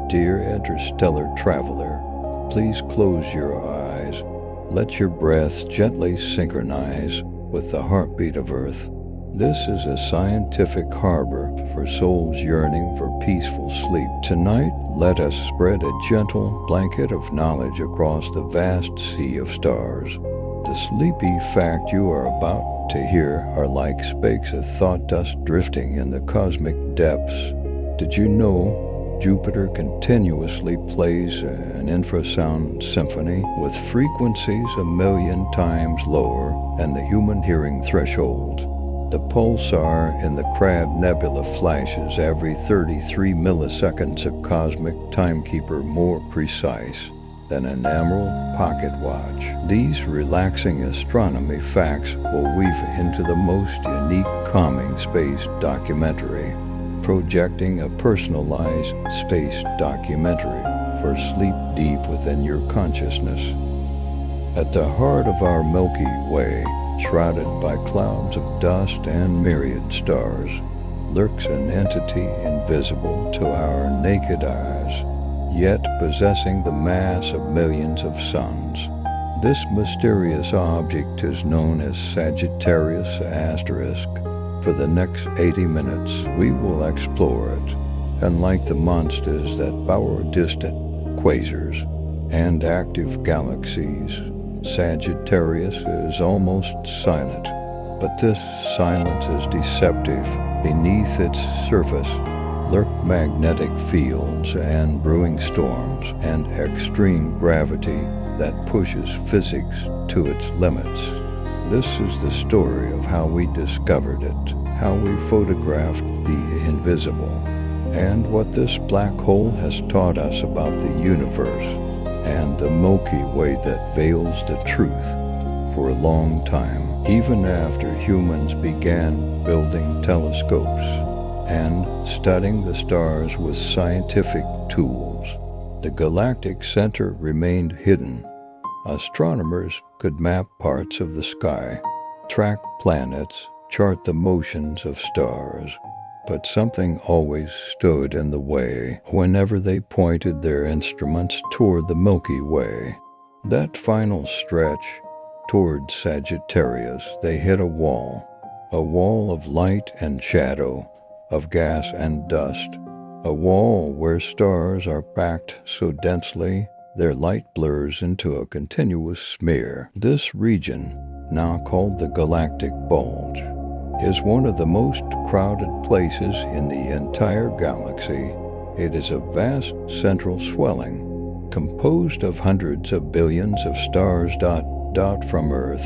Dear interstellar traveler, please close your eyes. Let your breath gently synchronize with the heartbeat of Earth. This is a scientific harbor for souls yearning for peaceful sleep. Tonight, let us spread a gentle blanket of knowledge across the vast sea of stars. The sleepy fact you are about to hear are like specks of thought dust drifting in the cosmic depths. Did you know Jupiter continuously plays an infrasound symphony with frequencies a million times lower than the human hearing threshold? The pulsar in the Crab Nebula flashes every 33 milliseconds, a cosmic timekeeper more precise than an emerald pocket watch. These relaxing astronomy facts will weave into the most unique, calming space documentary, projecting a personalized space documentary for sleep deep within your consciousness. At the heart of our Milky Way, shrouded by clouds of dust and myriad stars, lurks an entity invisible to our naked eyes, yet possessing the mass of millions of suns. This mysterious object is known as Sagittarius asterisk. For the next 80 minutes, we will explore it. Unlike the monsters that devour distant quasars and active galaxies, Sagittarius is almost silent. But this silence is deceptive. Beneath its surface lurk magnetic fields and brewing storms and extreme gravity that pushes physics to its limits. This is the story of how we discovered it, how we photographed the invisible, and what this black hole has taught us about the universe and the Milky Way that veils the truth for a long time, even after humans began building telescopes and studying the stars with scientific tools. The galactic center remained hidden. Astronomers could map parts of the sky, track planets, chart the motions of stars, but something always stood in the way whenever they pointed their instruments toward the Milky Way. That final stretch toward Sagittarius, they hit a wall of light and shadow, of gas and dust, a wall where stars are packed so densely their light blurs into a continuous smear. This region, now called the Galactic Bulge, is one of the most crowded places in the entire galaxy. It is a vast central swelling, composed of hundreds of billions of stars from Earth.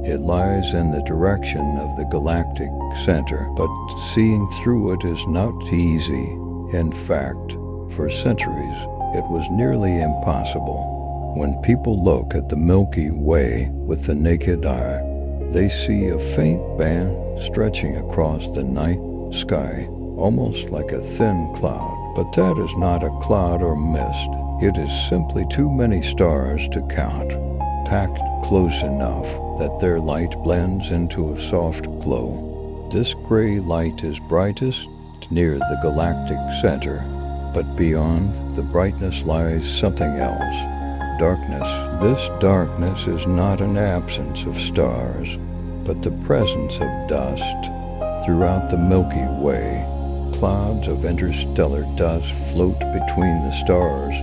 It lies in the direction of the galactic center, but seeing through it is not easy. In fact, for centuries, it was nearly impossible. When people look at the Milky Way with the naked eye, they see a faint band stretching across the night sky, almost like a thin cloud. But that is not a cloud or mist. It is simply too many stars to count, packed close enough that their light blends into a soft glow. This gray light is brightest near the galactic center, but beyond the brightness lies something else. Darkness. This darkness is not an absence of stars, but the presence of dust. Throughout the Milky Way, clouds of interstellar dust float between the stars.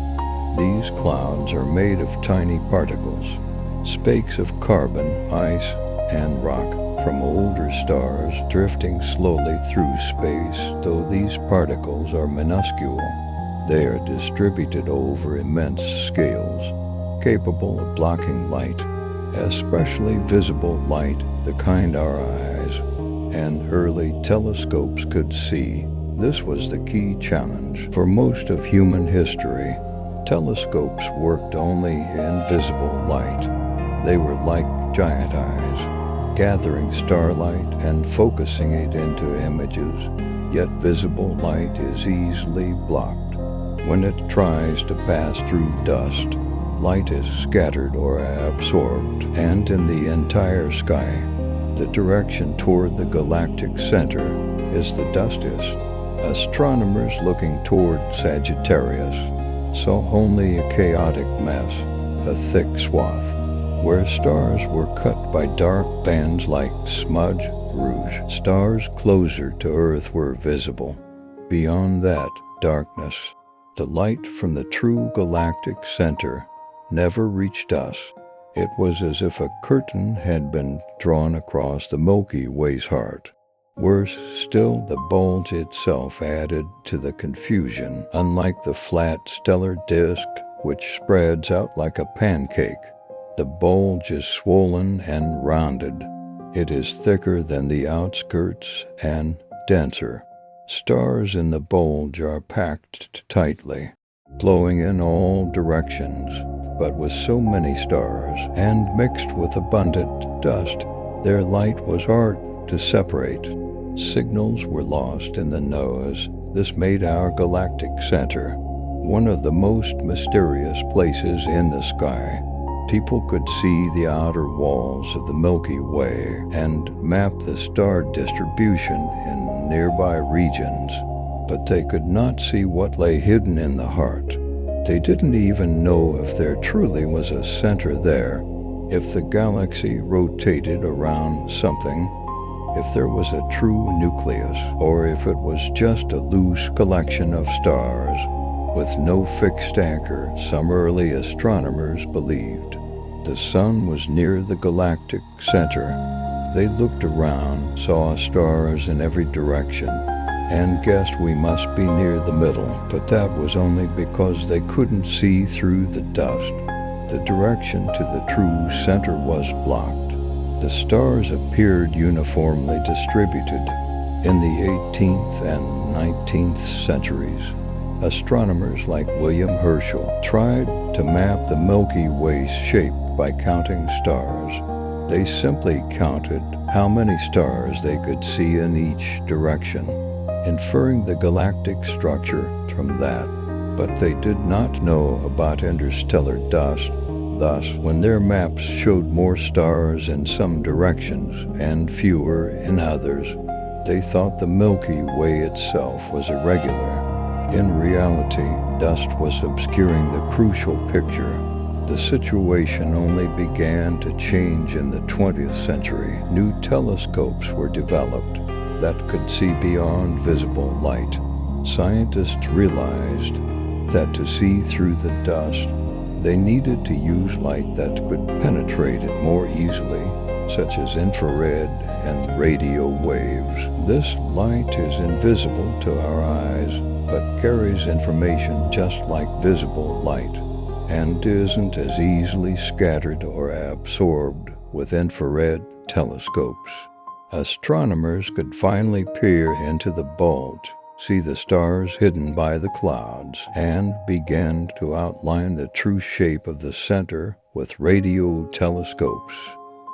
These clouds are made of tiny particles, specks of carbon, ice, and rock from older stars drifting slowly through space. Though these particles are minuscule, they are distributed over immense scales, capable of blocking light, especially visible light, the kind our eyes and early telescopes could see. This was the key challenge. For most of human history, telescopes worked only in visible light. They were like giant eyes, gathering starlight and focusing it into images, yet visible light is easily blocked. When it tries to pass through dust, light is scattered or absorbed, and in the entire sky, the direction toward the galactic center is the dustest. Astronomers looking toward Sagittarius saw only a chaotic mess, a thick swath, where stars were cut by dark bands like smudge rouge. Stars closer to Earth were visible. Beyond that darkness, the light from the true galactic center never reached us. It was as if a curtain had been drawn across the Milky Way's heart. Worse still, the bulge itself added to the confusion. Unlike the flat stellar disk, which spreads out like a pancake, the bulge is swollen and rounded. It is thicker than the outskirts and denser. Stars in the bulge are packed tightly, flowing in all directions. But with so many stars, and mixed with abundant dust, their light was hard to separate. Signals were lost in the nose. This made our galactic center one of the most mysterious places in the sky. People could see the outer walls of the Milky Way and map the star distribution in nearby regions, but they could not see what lay hidden in the heart. They didn't even know if there truly was a center there, if the galaxy rotated around something, if there was a true nucleus, or if it was just a loose collection of stars with no fixed anchor. Some early astronomers believed the sun was near the galactic center. They looked around, saw stars in every direction, and guessed we must be near the middle, but that was only because they couldn't see through the dust. The direction to the true center was blocked. The stars appeared uniformly distributed. In the 18th and 19th centuries, astronomers like William Herschel tried to map the Milky Way's shape by counting stars. They simply counted how many stars they could see in each direction, inferring the galactic structure from that. But they did not know about interstellar dust. Thus, when their maps showed more stars in some directions and fewer in others, they thought the Milky Way itself was irregular. In reality, dust was obscuring the crucial picture. The situation only began to change in the 20th century. New telescopes were developed that could see beyond visible light. Scientists realized that to see through the dust, they needed to use light that could penetrate it more easily, such as infrared and radio waves. This light is invisible to our eyes, but carries information just like visible light, and isn't as easily scattered or absorbed with infrared telescopes. Astronomers could finally peer into the bulge, see the stars hidden by the clouds, and began to outline the true shape of the center with radio telescopes.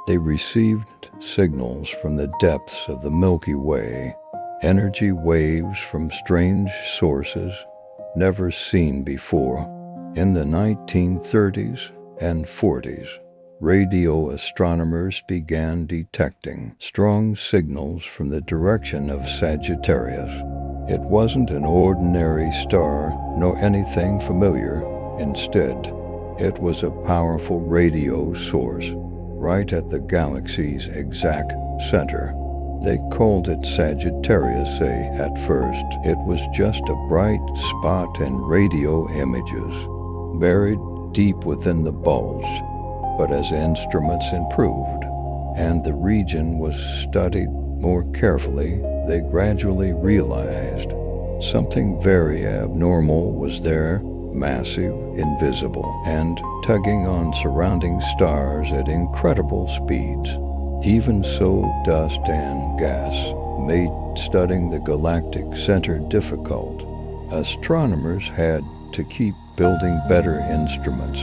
They received signals from the depths of the Milky Way, energy waves from strange sources never seen before. In the 1930s and 40s, radio astronomers began detecting strong signals from the direction of Sagittarius. It wasn't an ordinary star, nor anything familiar. Instead, it was a powerful radio source, right at the galaxy's exact center. They called it Sagittarius A at first. It was just a bright spot in radio images, buried deep within the bulge. But as instruments improved, and the region was studied more carefully, they gradually realized something very abnormal was there, massive, invisible, and tugging on surrounding stars at incredible speeds. Even so, dust and gas made studying the galactic center difficult. Astronomers had to keep building better instruments,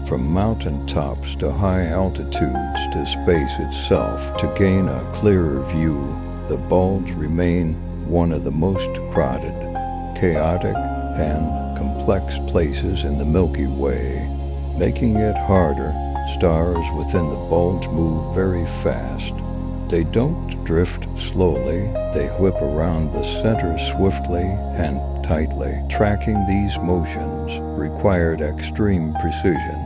from mountain tops to high altitudes to space itself, to gain a clearer view. The bulge remained one of the most crowded, chaotic, and complex places in the Milky Way, making it harder. Stars within the bulge move very fast, They don't drift slowly, they whip around the center swiftly and tightly. Tracking these motions required extreme precision.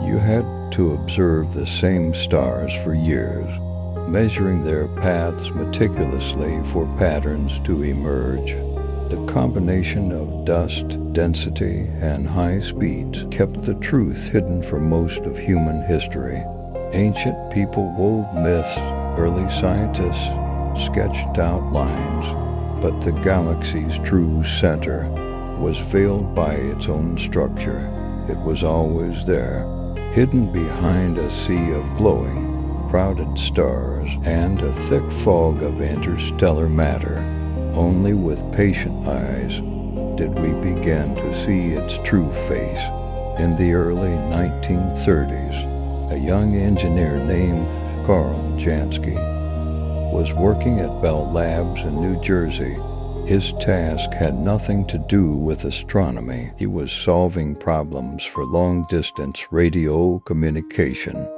You had to observe the same stars for years, measuring their paths meticulously for patterns to emerge. The combination of dust, density, and high speeds kept the truth hidden for most of human history. Ancient people wove myths, early scientists sketched out lines, but the galaxy's true center was veiled by its own structure. It was always there, hidden behind a sea of glowing, crowded stars and a thick fog of interstellar matter. Only with patient eyes did we begin to see its true face. In the early 1930s, a young engineer named Carl Jansky was working at Bell Labs in New Jersey. His task had nothing to do with astronomy. He was solving problems for long-distance radio communication.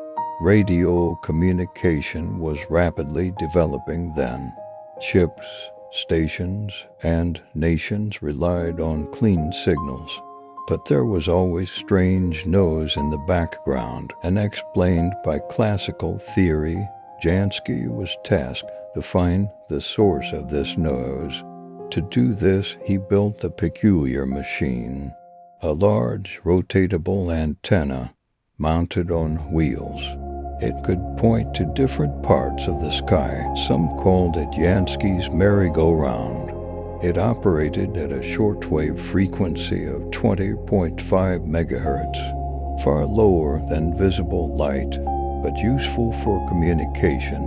Radio communication was rapidly developing then. Ships, stations, and nations relied on clean signals. But there was always strange noise in the background, unexplained by classical theory. Jansky was tasked to find the source of this noise. To do this, he built a peculiar machine, a large rotatable antenna mounted on wheels. It could point to different parts of the sky. Some called it Jansky's merry-go-round. It operated at a shortwave frequency of 20.5 megahertz, far lower than visible light, but useful for communication.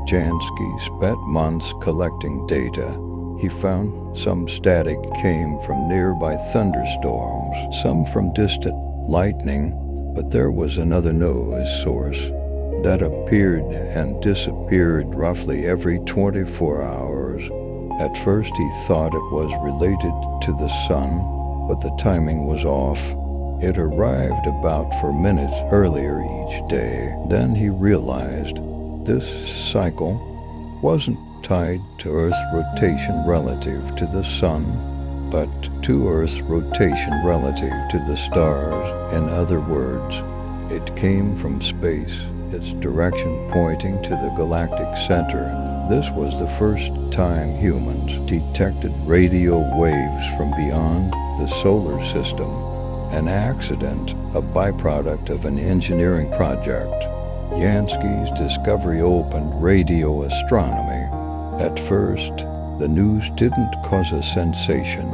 Jansky spent months collecting data. He found some static came from nearby thunderstorms, some from distant lightning, but there was another noise source that appeared and disappeared roughly every 24 hours. At first he thought it was related to the sun, but the timing was off. It arrived about 4 minutes earlier each day. Then he realized this cycle wasn't tied to Earth's rotation relative to the sun, but to Earth's rotation relative to the stars. In other words, it came from space, its direction pointing to the galactic center. This was the first time humans detected radio waves from beyond the solar system, an accident, a byproduct of an engineering project. Jansky's discovery opened radio astronomy. At first, the news didn't cause a sensation.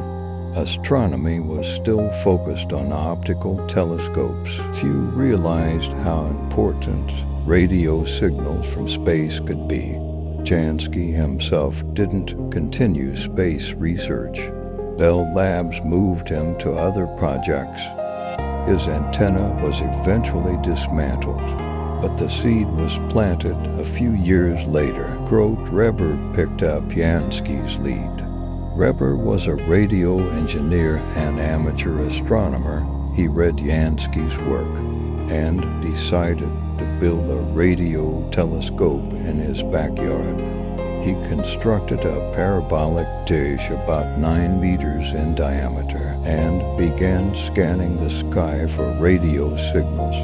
Astronomy was still focused on optical telescopes. Few realized how important radio signals from space could be. Jansky himself didn't continue space research. Bell Labs moved him to other projects. His antenna was eventually dismantled, but the seed was planted a few years later. Grote Reber picked up Jansky's lead. Reber was a radio engineer and amateur astronomer. He read Jansky's work and decided to build a radio telescope in his backyard. He constructed a parabolic dish about 9 meters in diameter and began scanning the sky for radio signals.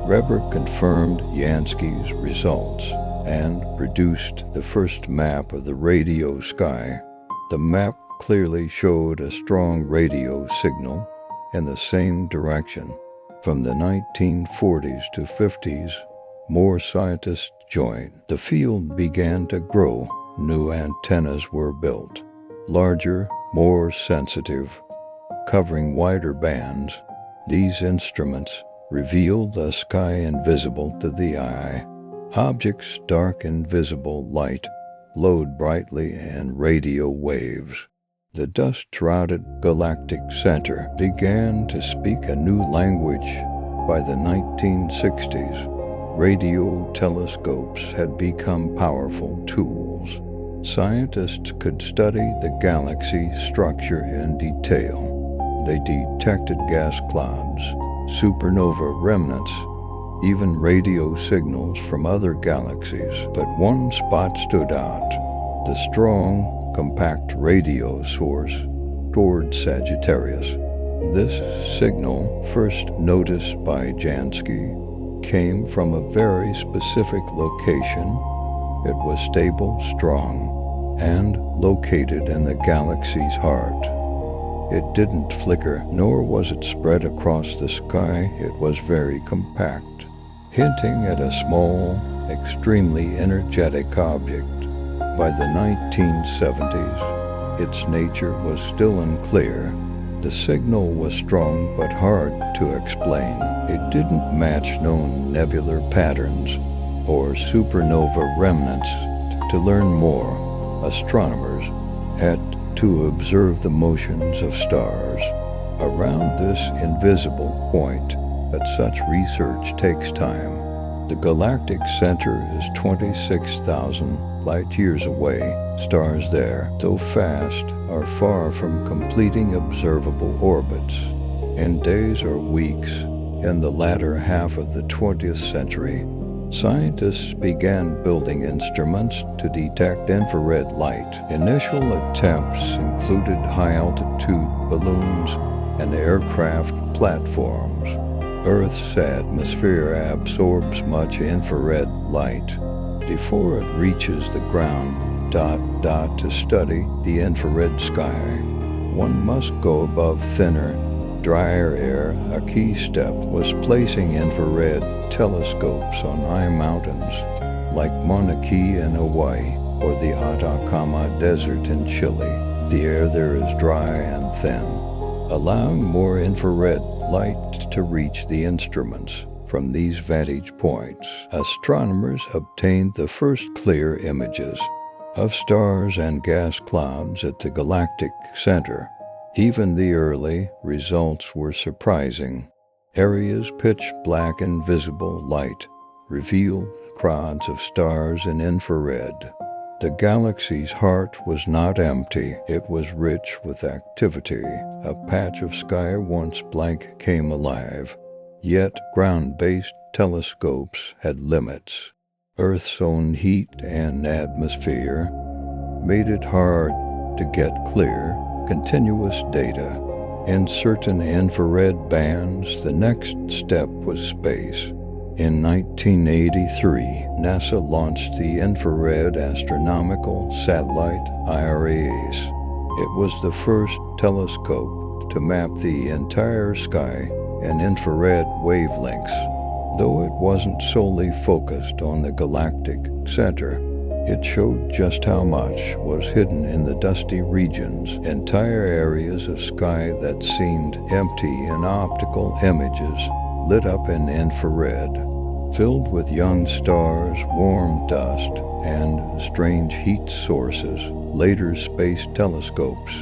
Reber confirmed Jansky's results and produced the first map of the radio sky. The map clearly showed a strong radio signal in the same direction. From the 1940s to 50s, more scientists joined. The field began to grow. New antennas were built, larger, more sensitive, covering wider bands. These instruments revealed a sky invisible to the eye. Objects dark in visible light glowed brightly in radio waves. The dust-shrouded galactic center began to speak a new language. By the 1960s, radio telescopes had become powerful tools. Scientists could study the galaxy's structure in detail. They detected gas clouds, supernova remnants, even radio signals from other galaxies. But one spot stood out: the strong, compact radio source toward Sagittarius. This signal, first noticed by Jansky, came from a very specific location. It was stable, strong, and located in the galaxy's heart. It didn't flicker, nor was it spread across the sky. It was very compact, hinting at a small, extremely energetic object. By the 1970s, its nature was still unclear. The signal was strong but hard to explain. It didn't match known nebular patterns or supernova remnants. To learn more, astronomers had to observe the motions of stars around this invisible point, but such research takes time. The galactic center is 26,000 light-years away. Stars there, though fast, are far from completing observable orbits. In days or weeks, in the latter half of the 20th century, scientists began building instruments to detect infrared light. Initial attempts included high-altitude balloons and aircraft platforms. Earth's atmosphere absorbs much infrared light before it reaches the ground. To study the infrared sky, one must go above thinner, drier air. A key step was placing infrared telescopes on high mountains like Mauna Kea in Hawaii or the Atacama Desert in Chile. The air there is dry and thin, allowing more infrared light to reach the instruments. From these vantage points, astronomers obtained the first clear images of stars and gas clouds at the galactic center. Even the early results were surprising. Areas pitch black and visible light reveal crowds of stars in infrared. The galaxy's heart was not empty. It was rich with activity. A patch of sky once blank came alive. Yet ground-based telescopes had limits. Earth's own heat and atmosphere made it hard to get clear, continuous data. In certain infrared bands, the next step was space. In 1983, NASA launched the Infrared Astronomical Satellite IRAS. It was the first telescope to map the entire sky in infrared wavelengths. Though it wasn't solely focused on the galactic center, it showed just how much was hidden in the dusty regions, entire areas of sky that seemed empty in optical images, lit up in infrared, filled with young stars, warm dust, and strange heat sources. Later space telescopes,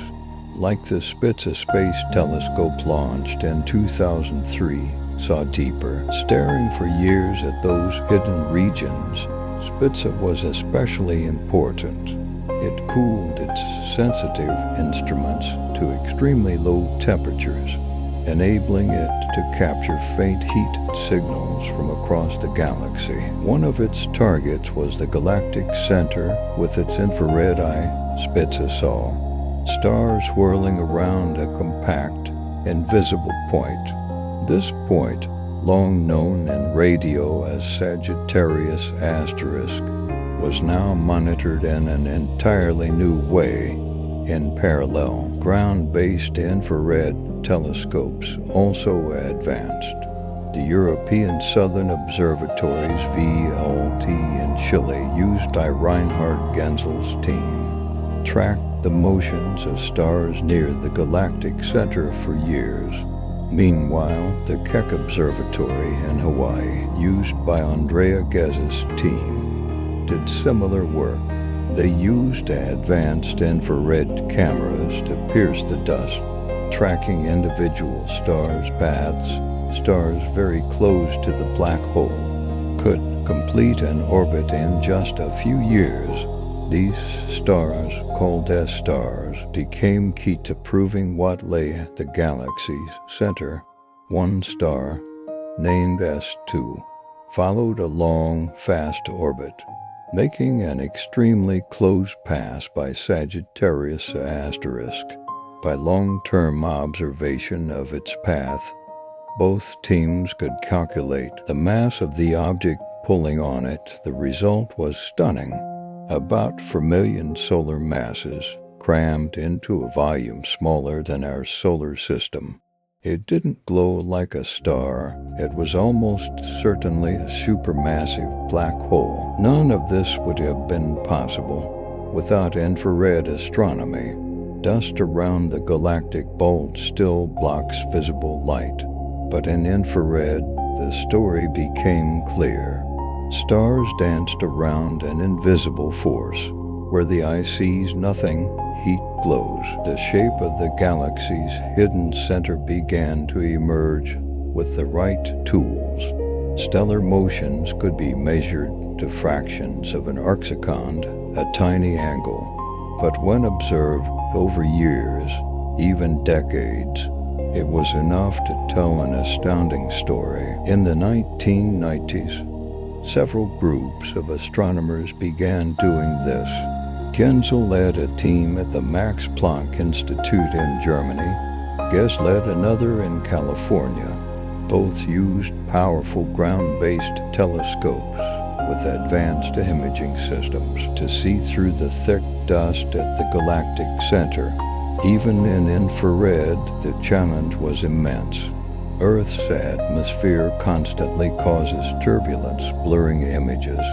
like the Spitze Space Telescope launched in 2003, saw deeper. Staring for years at those hidden regions, Spitze was especially important. It cooled its sensitive instruments to extremely low temperatures, enabling it to capture faint heat signals from across the galaxy. One of its targets was the galactic center. With its infrared eye, Spitze saw stars whirling around a compact, invisible point. This point, long known in radio as Sagittarius asterisk, was now monitored in an entirely new way. In parallel, ground-based infrared telescopes also advanced. The European Southern Observatory's VLT in Chile, used by Reinhard Genzel's team, tracked the motions of stars near the galactic center for years. Meanwhile, the Keck Observatory in Hawaii, used by Andrea Gheza's team, did similar work. They used advanced infrared cameras to pierce the dust, tracking individual stars' paths. Stars very close to the black hole could complete an orbit in just a few years. These stars, called S-stars, became key to proving what lay at the galaxy's center. One star, named S2, followed a long, fast orbit, making an extremely close pass by Sagittarius asterisk. By long-term observation of its path, both teams could calculate the mass of the object pulling on it. The result was stunning. About 4 million solar masses crammed into a volume smaller than our solar system. It didn't glow like a star. It was almost certainly a supermassive black hole. None of this would have been possible without infrared astronomy. Dust around the galactic bulge still blocks visible light, but in infrared, the story became clear. Stars danced around an invisible force. Where the eye sees nothing, heat glows. The shape of the galaxy's hidden center began to emerge with the right tools. Stellar motions could be measured to fractions of an arcsecond, a tiny angle. But when observed over years, even decades, it was enough to tell an astounding story. In the 1990s, several groups of astronomers began doing this. Genzel led a team at the Max Planck Institute in Germany. Guess led another in California. Both used powerful ground-based telescopes with advanced imaging systems to see through the thick dust at the galactic center. Even in infrared, the challenge was immense. Earth's atmosphere constantly causes turbulence, blurring images,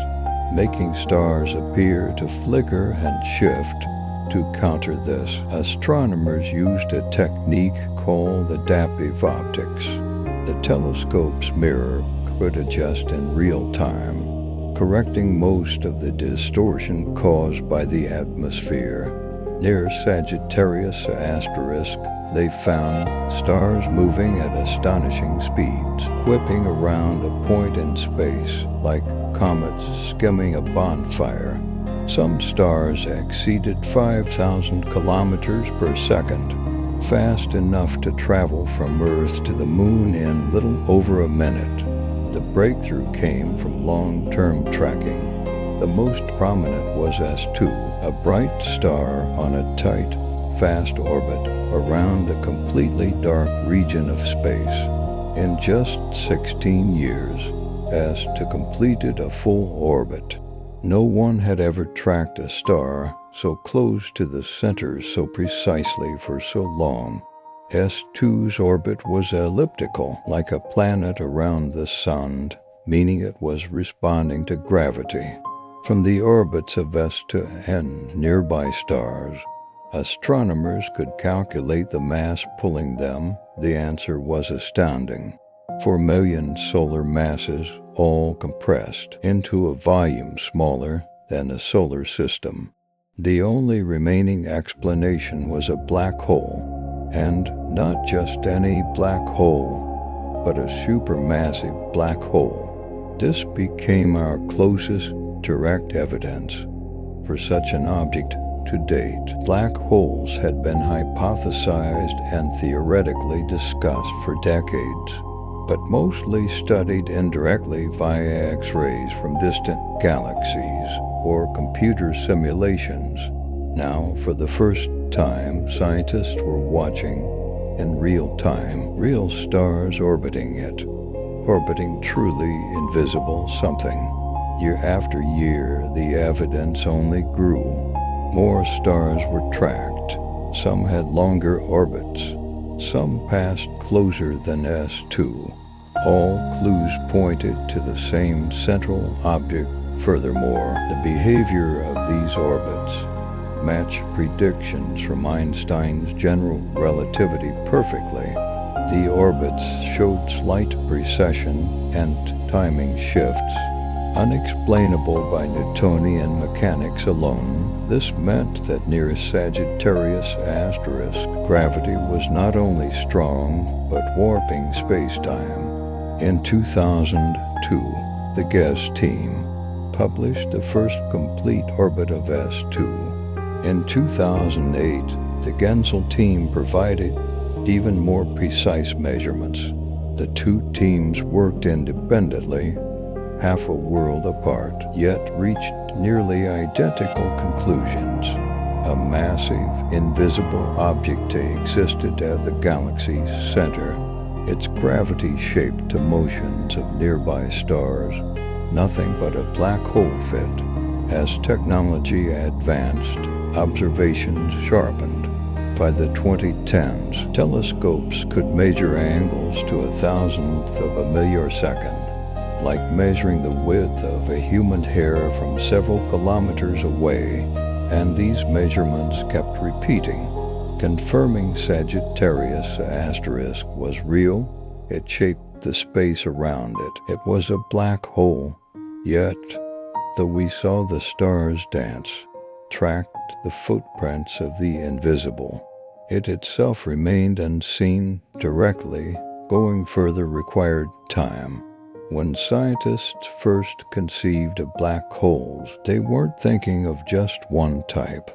making stars appear to flicker and shift. To counter this, astronomers used a technique called adaptive optics. The telescope's mirror could adjust in real time, correcting most of the distortion caused by the atmosphere. Near Sagittarius asterisk, they found stars moving at astonishing speeds, whipping around a point in space like comets skimming a bonfire. Some stars exceeded 5,000 kilometers per second, fast enough to travel from Earth to the Moon in little over a minute. The breakthrough came from long-term tracking. The most prominent was S2, a bright star on a tight, fast orbit around a completely dark region of space. In just 16 years, S2 completed a full orbit. No one had ever tracked a star so close to the center so precisely for so long. S2's orbit was elliptical, like a planet around the sun, meaning it was responding to gravity. From the orbits of S2 and nearby stars, astronomers could calculate the mass pulling them. The answer was astounding. 4 million solar masses, all compressed into a volume smaller than the solar system. The only remaining explanation was a black hole, and not just any black hole, but a supermassive black hole. This became our closest direct evidence for such an object to date. Black holes had been hypothesized and theoretically discussed for decades, but mostly studied indirectly via X-rays from distant galaxies or computer simulations. Now, for the first time, scientists were watching, in real time, real stars orbiting it, orbiting truly invisible something. Year after year, the evidence only grew. More stars were tracked. Some had longer orbits. Some passed closer than S2. All clues pointed to the same central object. Furthermore, the behavior of these orbits matched predictions from Einstein's general relativity perfectly. The orbits showed slight precession and timing shifts, unexplainable by Newtonian mechanics alone. This meant that near Sagittarius asterisk, gravity was not only strong, but warping space-time. In 2002, the GESS team published the first complete orbit of S2. In 2008, the Genzel team provided even more precise measurements. The two teams worked independently, half a world apart, yet reached nearly identical conclusions. A massive, invisible object existed at the galaxy's center, its gravity shaped the motions of nearby stars. Nothing but a black hole fit. As technology advanced, observations sharpened. By the 2010s, telescopes could measure angles to 1,000th of a millisecond, like measuring the width of a human hair from several kilometers away, and these measurements kept repeating, confirming Sagittarius asterisk was real. It shaped the space around it. It was a black hole. Yet, though we saw the stars dance, tracked the footprints of the invisible, it itself remained unseen directly. Going further required time. When scientists first conceived of black holes, they weren't thinking of just one type.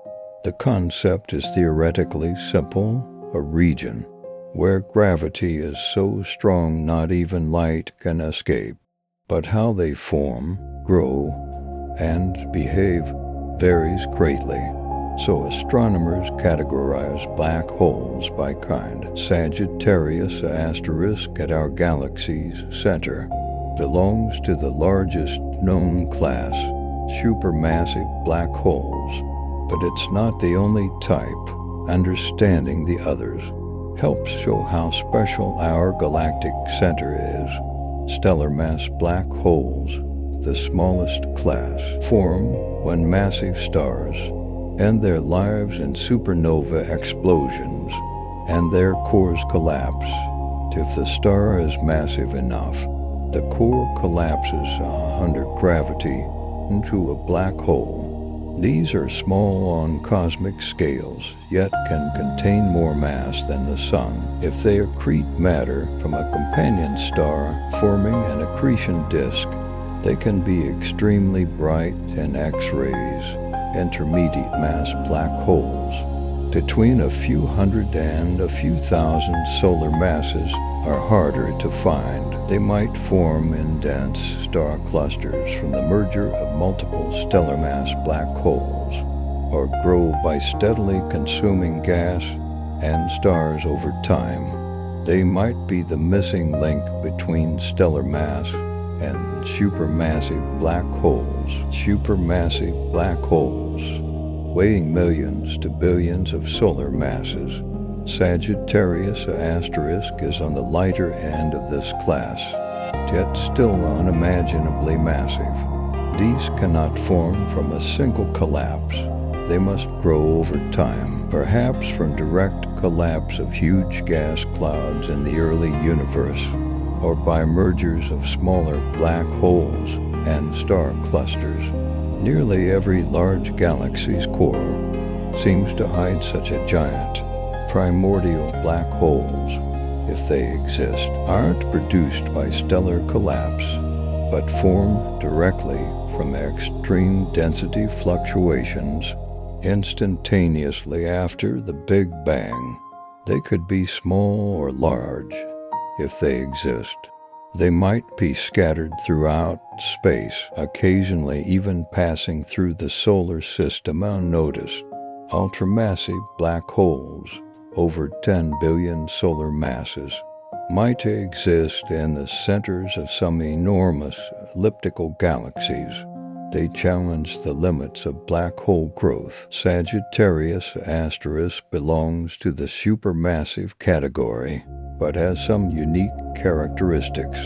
The concept is theoretically simple: a region where gravity is so strong not even light can escape. But how they form, grow, and behave varies greatly. So astronomers categorize black holes by kind. Sagittarius asterisk at our galaxy's center belongs to the largest known class, supermassive black holes. But it's not the only type. Understanding the others helps show how special our galactic center is. Stellar mass black holes, the smallest class, form when massive stars end their lives in supernova explosions, and their cores collapse. If the star is massive enough, the core collapses under gravity into a black hole. These are small on cosmic scales, yet can contain more mass than the Sun. If they accrete matter from a companion star, forming an accretion disk, they can be extremely bright and X-rays, intermediate mass black holes. Between a few hundred and a few thousand solar masses are harder to find. They might form in dense star clusters from the merger of multiple stellar mass black holes, or grow by steadily consuming gas and stars over time. They might be the missing link between stellar mass and supermassive black holes. Supermassive black holes, weighing millions to billions of solar masses. Sagittarius asterisk is on the lighter end of this class, yet still unimaginably massive. These cannot form from a single collapse. They must grow over time, perhaps from direct collapse of huge gas clouds in the early universe, or by mergers of smaller black holes and star clusters. Nearly every large galaxy's core seems to hide such a giant. Primordial black holes, if they exist, aren't produced by stellar collapse, but form directly from extreme density fluctuations instantaneously after the Big Bang. They could be small or large, if they exist. They might be scattered throughout space, occasionally even passing through the solar system unnoticed. Ultramassive black holes, over 10 billion solar masses, might exist in the centers of some enormous elliptical galaxies. They challenge the limits of black hole growth. Sagittarius asterisk belongs to the supermassive category, but has some unique characteristics.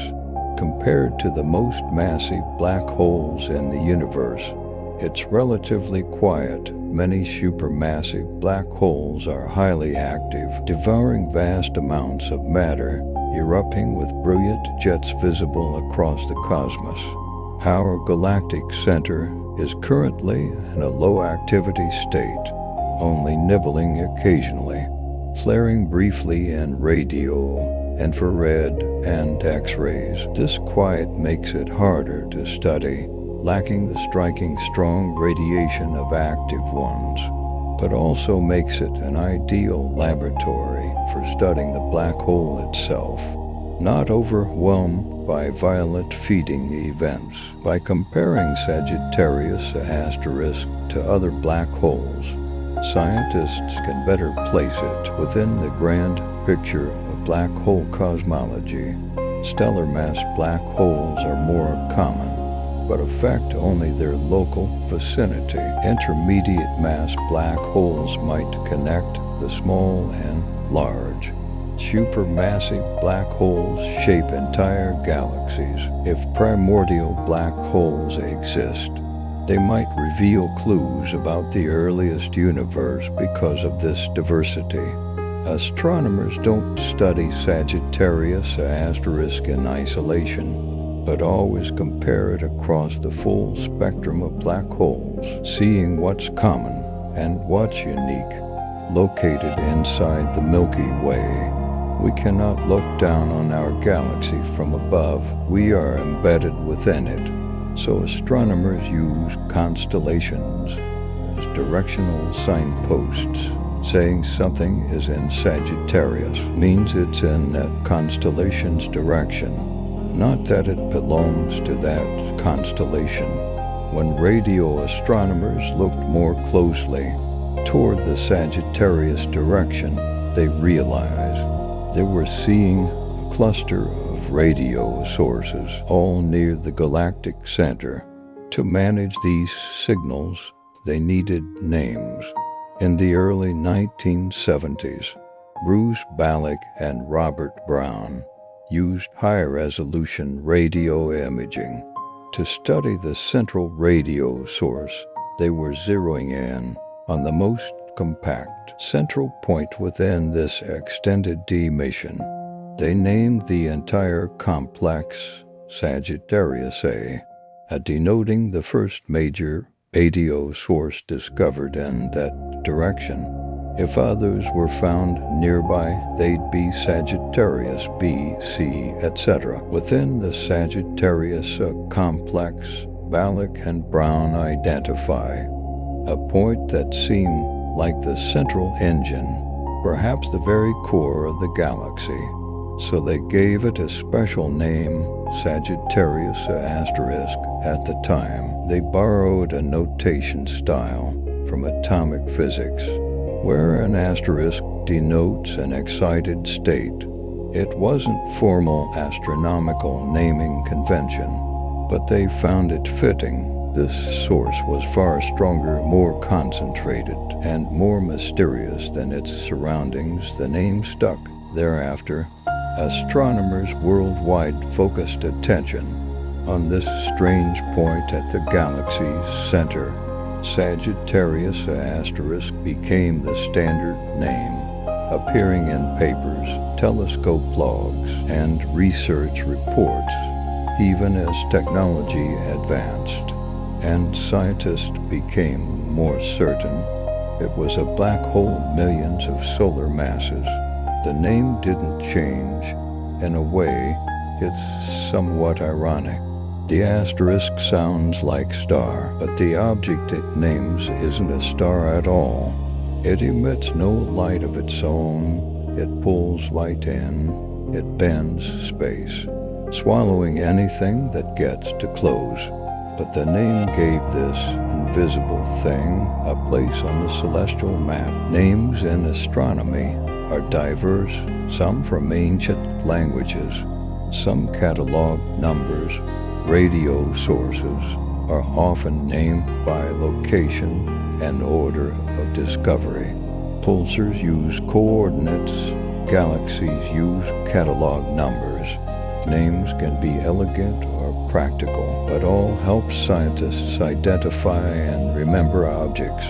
Compared to the most massive black holes in the universe, it's relatively quiet. Many supermassive black holes are highly active, devouring vast amounts of matter, erupting with brilliant jets visible across the cosmos. Our galactic center is currently in a low-activity state, only nibbling occasionally, flaring briefly in radio, infrared, and X-rays. This quiet makes it harder to study, lacking the striking strong radiation of active ones, but also makes it an ideal laboratory for studying the black hole itself. not overwhelmed by violent feeding events. By comparing Sagittarius asterisk to other black holes, scientists can better place it within the grand picture of black hole cosmology. Stellar mass black holes are more common, but affect only their local vicinity. Intermediate mass black holes might connect the small and large. Supermassive black holes shape entire galaxies. If primordial black holes exist, they might reveal clues about the earliest universe because of this diversity. Astronomers don't study Sagittarius asterisk in isolation, but always compare it across the full spectrum of black holes, seeing what's common and what's unique. Located inside the Milky Way, we cannot look down on our galaxy from above. We are embedded within it. So astronomers use constellations as directional signposts. Saying something is in Sagittarius means it's in that constellation's direction, not that it belongs to that constellation. When radio astronomers looked more closely toward the Sagittarius direction, they realized they were seeing a cluster of radio sources, all near the galactic center. To manage these signals, they needed names. In the early 1970s, Bruce Ballack and Robert Brown used high-resolution radio imaging. To study the central radio source, they were zeroing in on the most compact central point within this extended D mission. They named the entire complex Sagittarius A, denoting the first major radio source discovered in that direction. If others were found nearby, they'd be Sagittarius B, C, etc. Within the Sagittarius complex, Ballack and Brown identify a point that seemed like the central engine, perhaps the very core of the galaxy. So they gave it a special name, Sagittarius asterisk. At the time, they borrowed a notation style from atomic physics, where an asterisk denotes an excited state. It wasn't formal astronomical naming convention, but they found it fitting. This source was far stronger, more concentrated, and more mysterious than its surroundings. The name stuck. Thereafter, astronomers worldwide focused attention on this strange point at the galaxy's center. Sagittarius asterisk became the standard name, appearing in papers, telescope logs, and research reports, even as technology advanced and scientists became more certain it was a black hole of millions of solar masses. The name didn't change. In a way, it's somewhat ironic. The asterisk sounds like star, but the object it names isn't a star at all. It emits no light of its own. It pulls light in. It bends space, swallowing anything that gets too close. But the name gave this invisible thing a place on the celestial map. Names in astronomy are diverse, some from ancient languages, some catalog numbers. Radio sources are often named by location and order of discovery. Pulsars use coordinates, galaxies use catalog numbers. Names can be elegant or practical, but all help scientists identify and remember objects.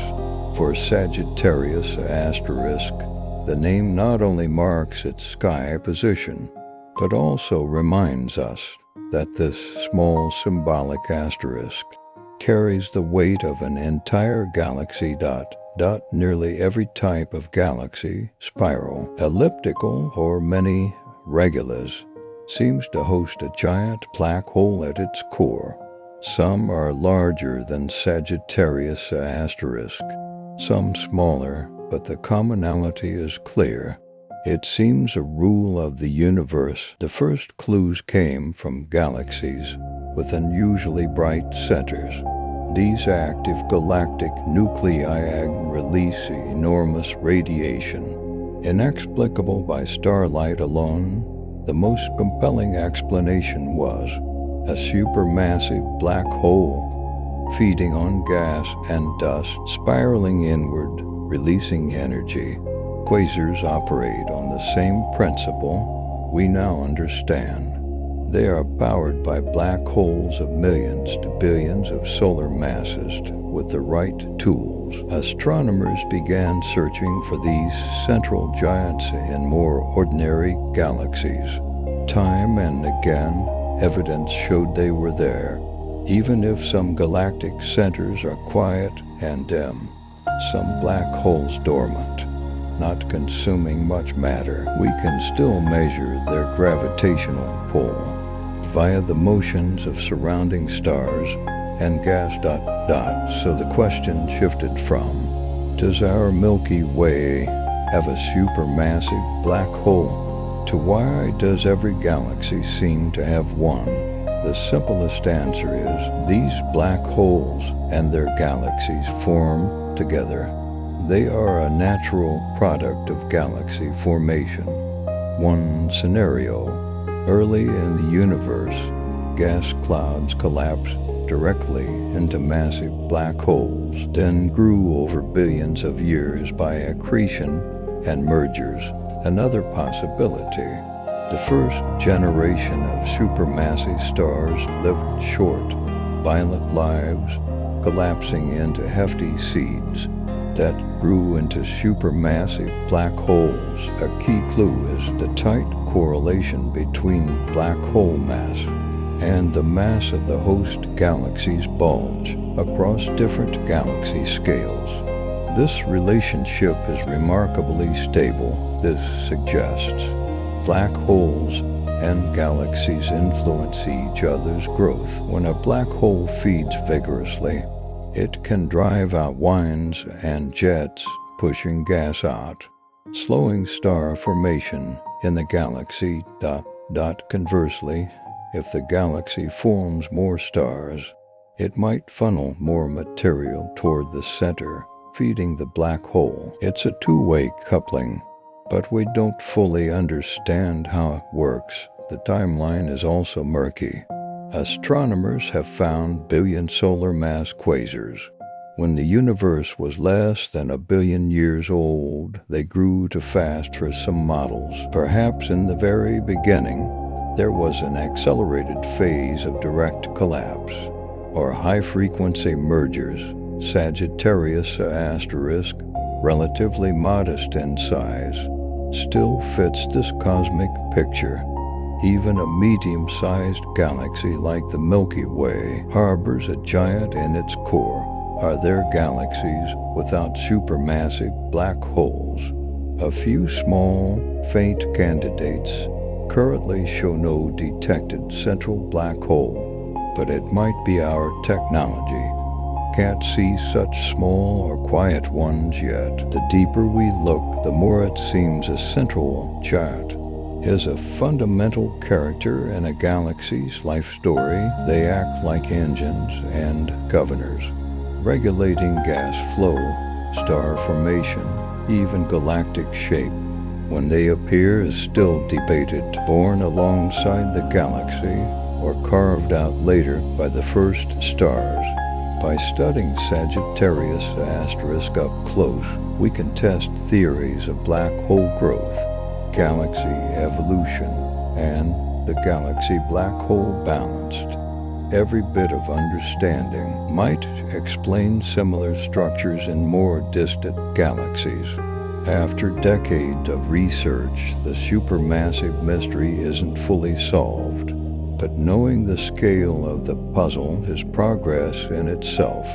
For Sagittarius asterisk, the name not only marks its sky position, but also reminds us that this small symbolic asterisk carries the weight of an entire galaxy. Nearly every type of galaxy, spiral, elliptical, or many regulars, seems to host a giant black hole at its core. Some are larger than Sagittarius asterisk, some smaller, but the commonality is clear. It seems a rule of the universe. The first clues came from galaxies with unusually bright centers. These active galactic nuclei release enormous radiation. Inexplicable by starlight alone, the most compelling explanation was a supermassive black hole feeding on gas and dust, spiraling inward, releasing energy. Quasars operate on the same principle we now understand. They are powered by black holes of millions to billions of solar masses. With the right tools, astronomers began searching for these central giants in more ordinary galaxies. Time and again, evidence showed they were there. Even if some galactic centers are quiet and dim, some black holes dormant, not consuming much matter, we can still measure their gravitational pull via the motions of surrounding stars and gas. So the question shifted from, does our Milky Way have a supermassive black hole, to why does every galaxy seem to have one? The simplest answer is, these black holes and their galaxies form together. They are a natural product of galaxy formation. One scenario: early in the universe, gas clouds collapsed directly into massive black holes, then grew over billions of years by accretion and mergers. Another possibility: the first generation of supermassive stars lived short, violent lives, collapsing into hefty seeds that grew into supermassive black holes. A key clue is the tight correlation between black hole mass and the mass of the host galaxy's bulge across different galaxy scales. This relationship is remarkably stable. This suggests black holes and galaxies influence each other's growth. When a black hole feeds vigorously, it can drive out winds and jets, pushing gas out, slowing star formation in the galaxy. Conversely, if the galaxy forms more stars, it might funnel more material toward the center, feeding the black hole. It's a two-way coupling, but we don't fully understand how it works. The timeline is also murky. Astronomers have found billion solar mass quasars. When the universe was less than 1 billion years old, they grew too fast for some models. Perhaps in the very beginning, there was an accelerated phase of direct collapse, or high-frequency mergers. Sagittarius asterisk, relatively modest in size, still fits this cosmic picture. Even a medium-sized galaxy like the Milky Way harbors a giant in its core. Are there galaxies without supermassive black holes? A few small, faint candidates currently show no detected central black hole, but it might be our technology can't see such small or quiet ones yet. The deeper we look, the more it seems a central giant is a fundamental character in a galaxy's life story. They act like engines and governors, regulating gas flow, star formation, even galactic shape. When they appear is still debated, born alongside the galaxy or carved out later by the first stars. By studying Sagittarius asterisk up close, we can test theories of black hole growth, galaxy evolution, and the galaxy black hole balanced. Every bit of understanding might explain similar structures in more distant galaxies. After decades of research, the supermassive mystery isn't fully solved, but knowing the scale of the puzzle is progress in itself.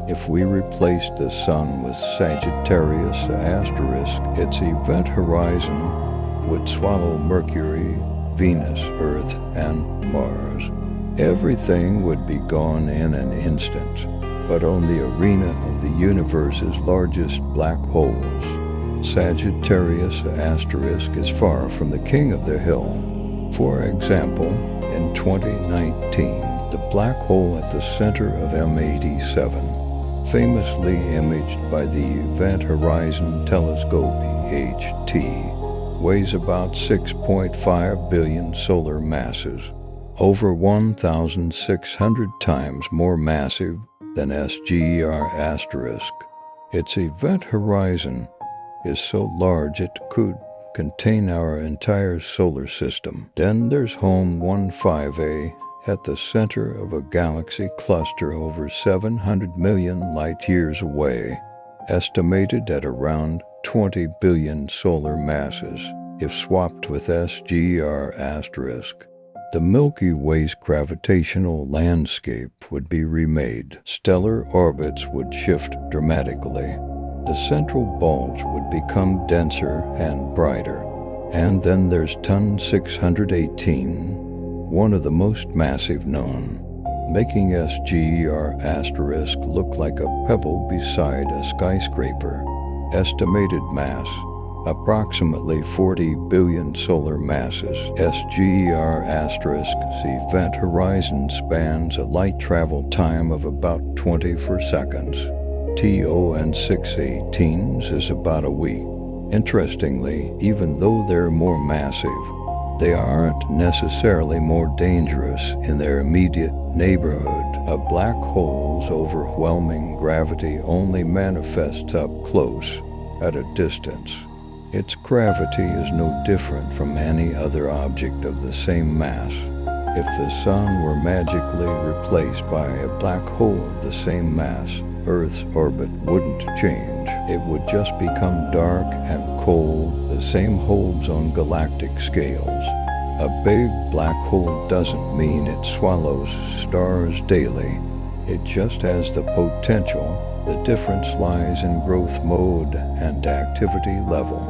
If we replaced the Sun with Sagittarius asterisk, its event horizon would swallow Mercury, Venus, Earth, and Mars. Everything would be gone in an instant, but on the arena of the universe's largest black holes, Sagittarius asterisk is far from the king of the hill. For example, in 2019, the black hole at the center of M87, famously imaged by the Event Horizon Telescope EHT, weighs about 6.5 billion solar masses, over 1,600 times more massive than SGR asterisk. Its event horizon is so large it could contain our entire solar system. Then there's Home 15A at the center of a galaxy cluster over 700 million light-years away, estimated at around 20 billion solar masses if swapped with SGR asterisk. The Milky Way's gravitational landscape would be remade. Stellar orbits would shift dramatically. The central bulge would become denser and brighter. And then there's Ton 618, one of the most massive known, making SGR asterisk look like a pebble beside a skyscraper. Estimated mass, approximately 40 billion solar masses. SGR asterisk's event horizon spans a light travel time of about 24 seconds. TON 618's is about a week. Interestingly, even though they're more massive, they aren't necessarily more dangerous in their immediate neighborhood. A black hole's overwhelming gravity only manifests up close, at a distance. Its gravity is no different from any other object of the same mass. If the Sun were magically replaced by a black hole of the same mass, Earth's orbit wouldn't change. It would just become dark and cold. The same holds on galactic scales. A big black hole doesn't mean it swallows stars daily. It just has the potential. The difference lies in growth mode and activity level.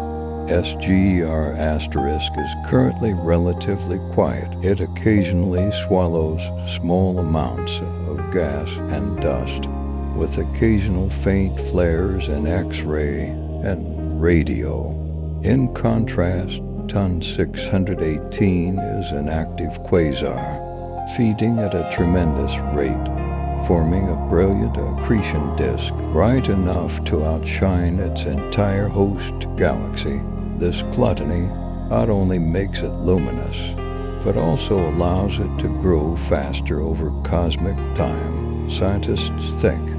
SGR asterisk is currently relatively quiet. It occasionally swallows small amounts of gas and dust, with occasional faint flares in X-ray and radio. In contrast, Ton 618 is an active quasar, feeding at a tremendous rate, forming a brilliant accretion disk, bright enough to outshine its entire host galaxy. This gluttony not only makes it luminous, but also allows it to grow faster over cosmic time. Scientists think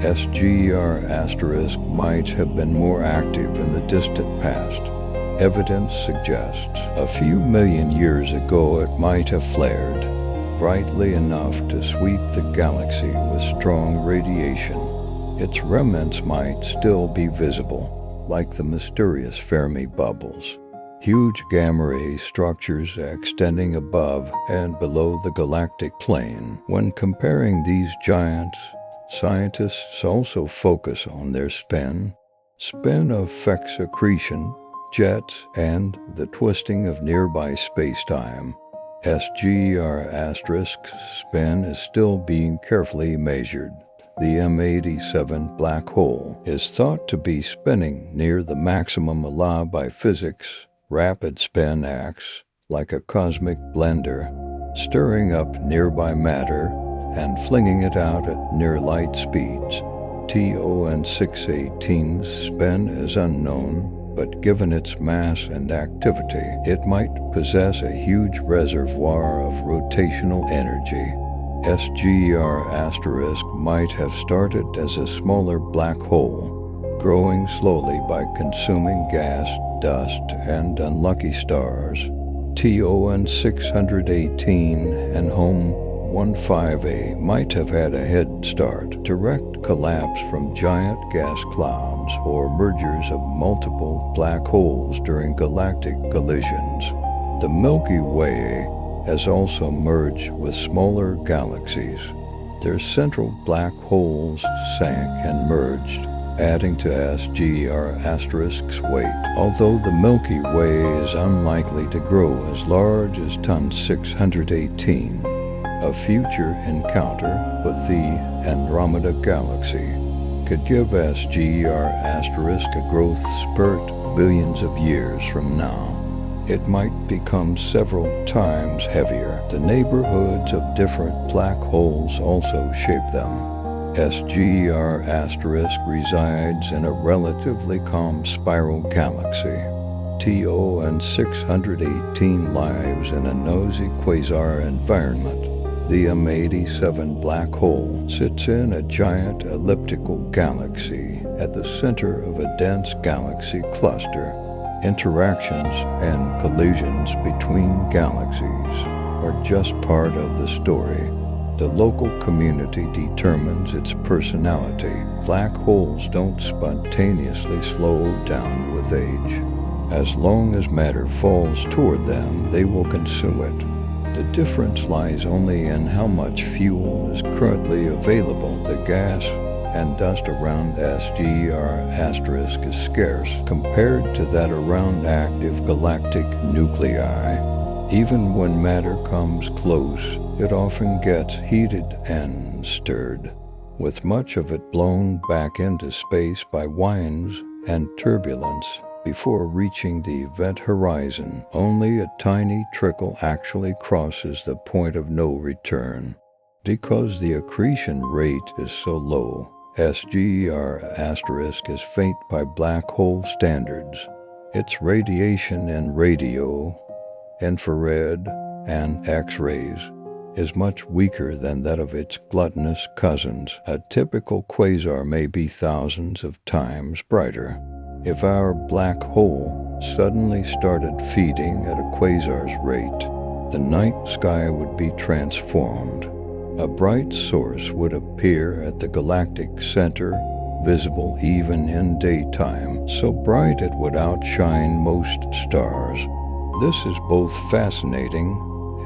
SGR asterisk might have been more active in the distant past. Evidence suggests a few million years ago it might have flared brightly enough to sweep the galaxy with strong radiation. Its remnants might still be visible, like the mysterious Fermi bubbles, huge gamma-ray structures extending above and below the galactic plane. When comparing these giants, scientists also focus on their spin. Spin affects accretion, jets, and the twisting of nearby spacetime. SGR asterisk's spin is still being carefully measured. The M87 black hole is thought to be spinning near the maximum allowed by physics. Rapid spin acts like a cosmic blender, stirring up nearby matter and flinging it out at near light speeds. TON 618's spin is unknown, but given its mass and activity, it might possess a huge reservoir of rotational energy. SGR asterisk might have started as a smaller black hole, growing slowly by consuming gas, dust, and unlucky stars. TON 618 and Home 15A might have had a head start. Direct collapse from giant gas clouds or mergers of multiple black holes during galactic collisions. The Milky Way has also merged with smaller galaxies. Their central black holes sank and merged, adding to SGR asterisk's weight. Although the Milky Way is unlikely to grow as large as Ton 618, a future encounter with the Andromeda Galaxy could give SGR asterisk a growth spurt billions of years from now, it might become several times heavier. The neighborhoods of different black holes also shape them. SGR asterisk resides in a relatively calm spiral galaxy. TO and 618 lives in a noisy quasar environment. The M87 black hole sits in a giant elliptical galaxy at the center of a dense galaxy cluster. Interactions and collisions between galaxies are just part of the story. The local community determines its personality. Black holes don't spontaneously slow down with age. As long as matter falls toward them, they will consume it. The difference lies only in how much fuel is currently available. The gas and dust around SGR asterisk is scarce compared to that around active galactic nuclei. Even when matter comes close, it often gets heated and stirred, with much of it blown back into space by winds and turbulence. Before reaching the event horizon, only a tiny trickle actually crosses the point of no return. Because the accretion rate is so low, SGR asterisk is faint by black hole standards. Its radiation in radio, infrared, and X-rays is much weaker than that of its gluttonous cousins. A typical quasar may be thousands of times brighter. If our black hole suddenly started feeding at a quasar's rate, the night sky would be transformed. A bright source would appear at the galactic center, visible even in daytime, so bright it would outshine most stars. This is both fascinating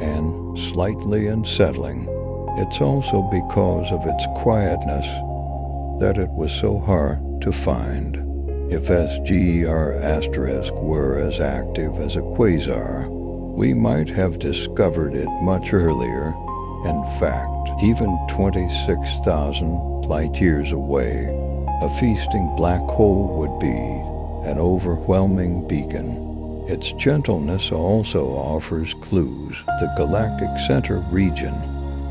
and slightly unsettling. It's also because of its quietness that it was so hard to find. If SGR asterisk were as active as a quasar, we might have discovered it much earlier. In fact, even 26,000 light-years away, a feasting black hole would be an overwhelming beacon. Its gentleness also offers clues. The galactic center region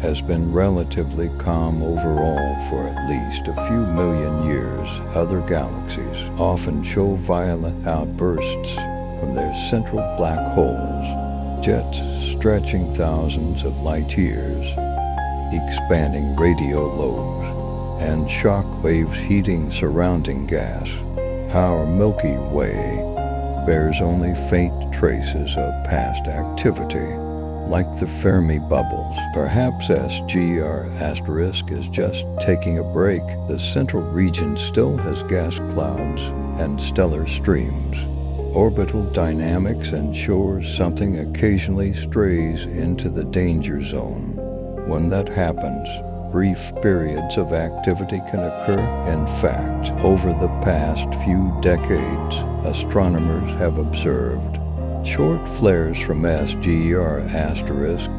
has been relatively calm overall for at least a few million years. Other galaxies often show violent outbursts from their central black holes, jets stretching thousands of light years, expanding radio lobes, and shock waves heating surrounding gas. Our Milky Way bears only faint traces of past activity, like the Fermi bubbles. Perhaps SGR asterisk is just taking a break. The central region still has gas clouds and stellar streams. Orbital dynamics ensures something occasionally strays into the danger zone. When that happens, brief periods of activity can occur. In fact, over the past few decades, astronomers have observed short flares from SGR asterisk,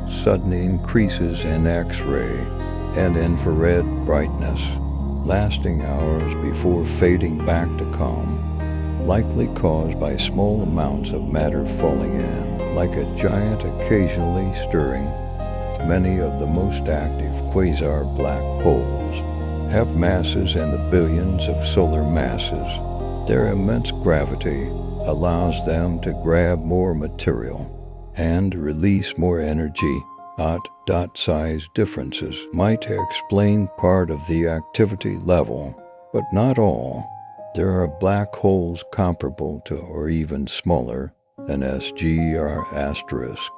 sudden increases in X-ray and infrared brightness, lasting hours before fading back to calm, likely caused by small amounts of matter falling in, like a giant occasionally stirring. Many of the most active quasar black holes have masses in the billions of solar masses. Their immense gravity allows them to grab more material and release more energy. Size differences might explain part of the activity level, but not all. There are black holes comparable to or even smaller than SGR asterisk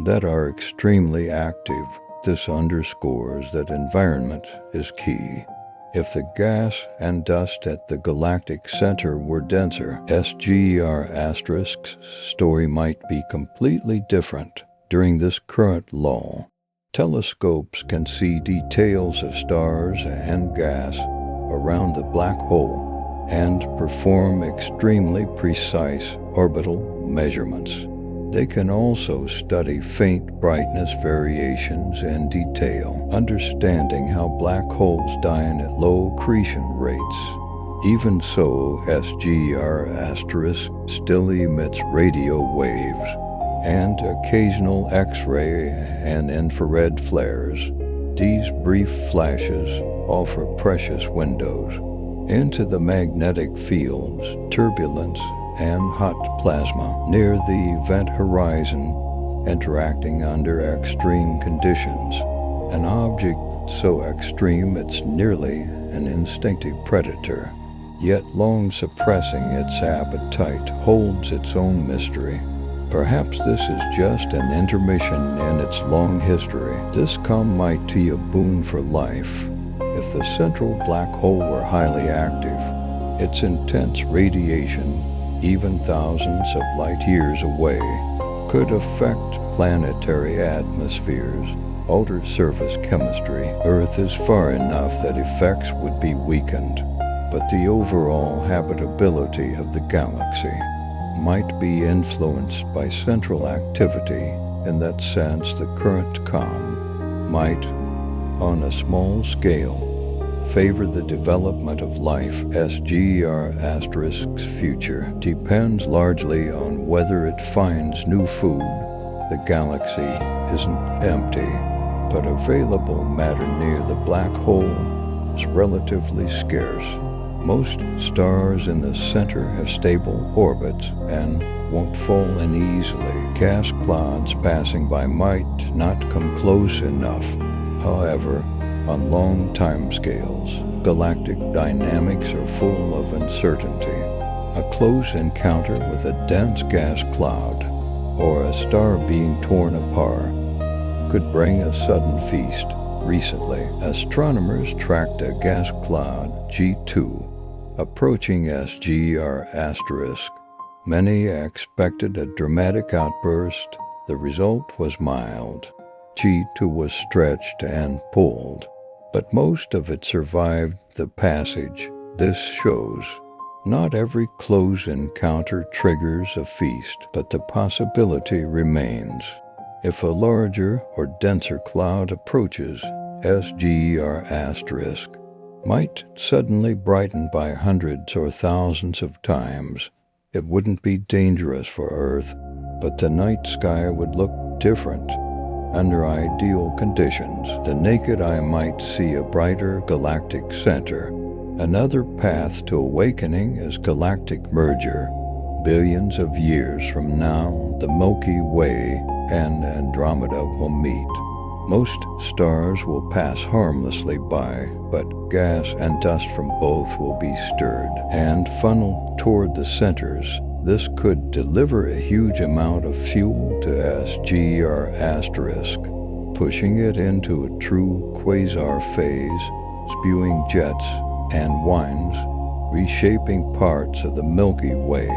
that are extremely active. This underscores that environment is key. If the gas and dust at the galactic center were denser, SGR asterisk's story might be completely different. During this current lull, telescopes can see details of stars and gas around the black hole and perform extremely precise orbital measurements. They can also study faint brightness variations in detail, understanding how black holes die at low accretion rates. Even so, SGR* still emits radio waves and occasional X-ray and infrared flares. These brief flashes offer precious windows into the magnetic fields, turbulence, and hot plasma near the event horizon, interacting under extreme conditions. An object so extreme it's nearly an instinctive predator, yet long suppressing its appetite, holds its own mystery. Perhaps this is just an intermission in its long history. This come might be a boon for life. If the central black hole were highly active, its intense radiation, even thousands of light years away, could affect planetary atmospheres, alter surface chemistry. Earth is far enough that effects would be weakened, but the overall habitability of the galaxy might be influenced by central activity. In that sense, the current calm might, on a small scale, favor the development of life. SGR*'s future depends largely on whether it finds new food. The galaxy isn't empty, but available matter near the black hole is relatively scarce. Most stars in the center have stable orbits and won't fall in easily. Gas clouds passing by might not come close enough. However, on long timescales, galactic dynamics are full of uncertainty. A close encounter with a dense gas cloud, or a star being torn apart, could bring a sudden feast. Recently, astronomers tracked a gas cloud, G2, approaching SGR**. Many expected a dramatic outburst. The result was mild. G2 was stretched and pulled, but most of it survived the passage. This shows not every close encounter triggers a feast, but the possibility remains. If a larger or denser cloud approaches, SGR** might suddenly brighten by hundreds or thousands of times. It wouldn't be dangerous for Earth, but the night sky would look different. Under ideal conditions, the naked eye might see a brighter galactic center. Another path to awakening is galactic merger. Billions of years from now, the Milky Way and Andromeda will meet. Most stars will pass harmlessly by, but gas and dust from both will be stirred and funneled toward the centers. This could deliver a huge amount of fuel to SGR**, pushing it into a true quasar phase, spewing jets and winds, reshaping parts of the Milky Way,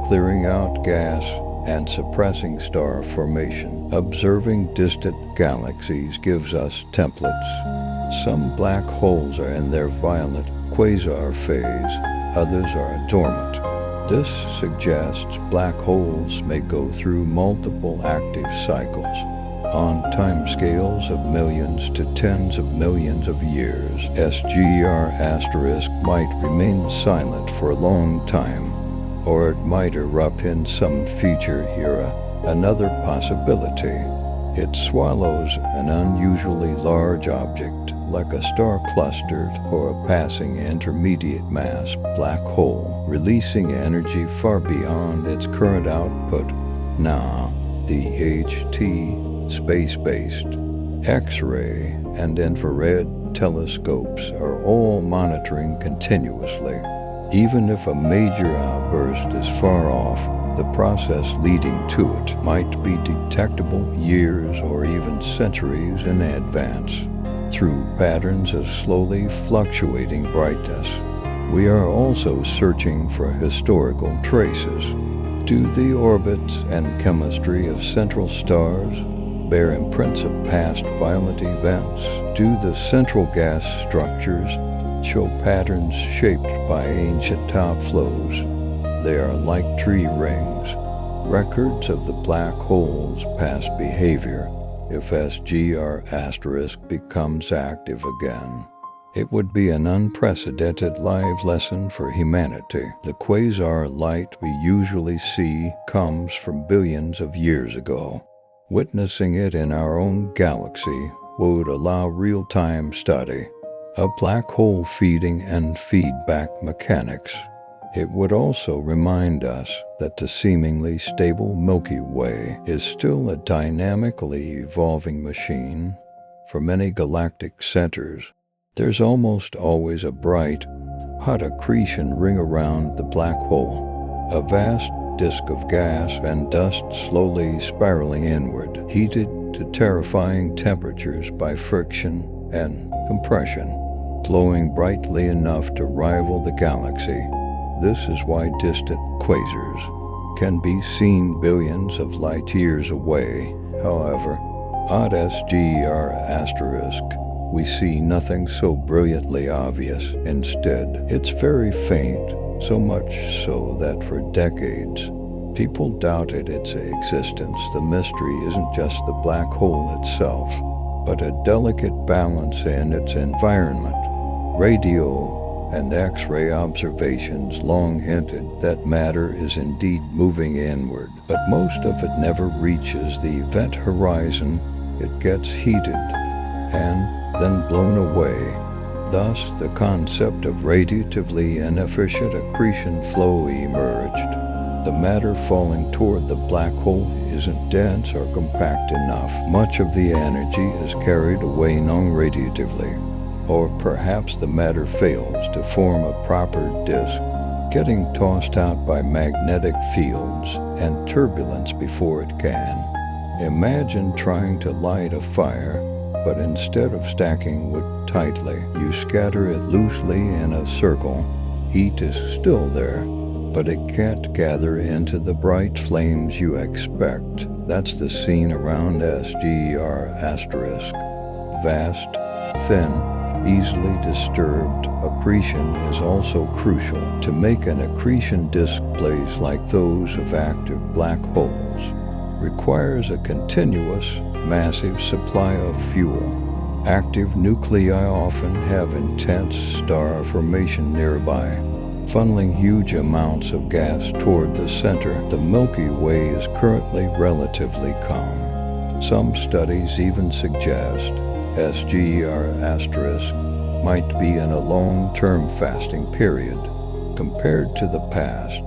clearing out gas and suppressing star formation. Observing distant galaxies gives us templates. Some black holes are in their violet quasar phase, others are dormant. This suggests black holes may go through multiple active cycles on timescales of millions to tens of millions of years. SGR** might remain silent for a long time, or it might erupt in some future era. Another possibility, it swallows an unusually large object, like a star cluster or a passing intermediate mass black hole, releasing energy far beyond its current output. Now, the HT, space-based, X-ray, and infrared telescopes are all monitoring continuously. Even if a major outburst is far off, the process leading to it might be detectable years or even centuries in advance. Through patterns of slowly fluctuating brightness, we are also searching for historical traces. Do the orbits and chemistry of central stars bear imprints of past violent events? Do the central gas structures show patterns shaped by ancient top flows? They are like tree rings, records of the black hole's past behavior if SGR** becomes active again. It would be an unprecedented live lesson for humanity. The quasar light we usually see comes from billions of years ago. Witnessing it in our own galaxy would allow real-time study of black hole feeding and feedback mechanics. It would also remind us that the seemingly stable Milky Way is still a dynamically evolving machine. For many galactic centers, there's almost always a bright, hot accretion ring around the black hole, a vast disk of gas and dust slowly spiraling inward, heated to terrifying temperatures by friction and compression, glowing brightly enough to rival the galaxy. This is why distant quasars can be seen billions of light years away. However, at SGR asterisk, we see nothing so brilliantly obvious. Instead, it's very faint, so much so that for decades, people doubted its existence. The mystery isn't just the black hole itself, but a delicate balance in its environment. Radio and X-ray observations long hinted that matter is indeed moving inward, but most of it never reaches the event horizon. It gets heated and then blown away. Thus, the concept of radiatively inefficient accretion flow emerged. The matter falling toward the black hole isn't dense or compact enough. Much of the energy is carried away non-radiatively. Or perhaps the matter fails to form a proper disk, getting tossed out by magnetic fields and turbulence before it can. Imagine trying to light a fire, but instead of stacking wood tightly, you scatter it loosely in a circle. Heat is still there, but it can't gather into the bright flames you expect. That's the scene around SGR asterisk. Vast, thin, easily disturbed accretion is also crucial. To make an accretion disk blaze like those of active black holes requires a continuous, massive supply of fuel. Active nuclei often have intense star formation nearby, funneling huge amounts of gas toward the center. The Milky Way is currently relatively calm. Some studies even suggest SGR asterisk might be in a long-term fasting period. Compared to the past,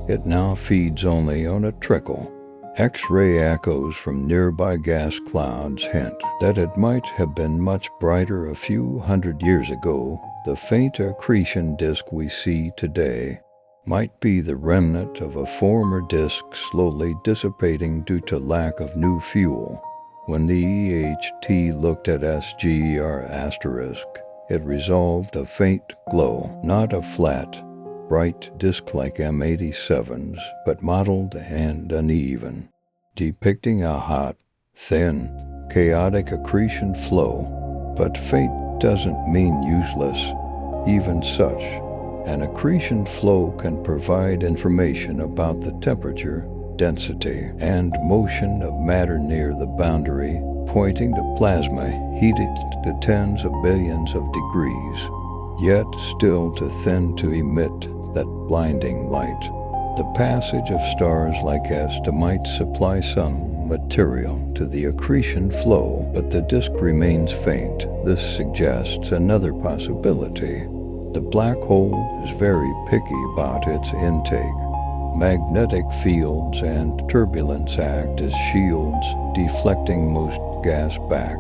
it now feeds only on a trickle. X-ray echoes from nearby gas clouds hint that it might have been much brighter a few hundred years ago. The faint accretion disk we see today might be the remnant of a former disk slowly dissipating due to lack of new fuel. When the EHT looked at SGR asterisk, it resolved a faint glow, not a flat, bright disk like M87's, but mottled and uneven, depicting a hot, thin, chaotic accretion flow. But faint doesn't mean useless. Even such, an accretion flow can provide information about the temperature, density, and motion of matter near the boundary, pointing to plasma heated to tens of billions of degrees, yet still too thin to emit that blinding light. The passage of stars like Asta might supply some material to the accretion flow, but the disk remains faint. This suggests another possibility. The black hole is very picky about its intake. Magnetic fields and turbulence act as shields, deflecting most gas back.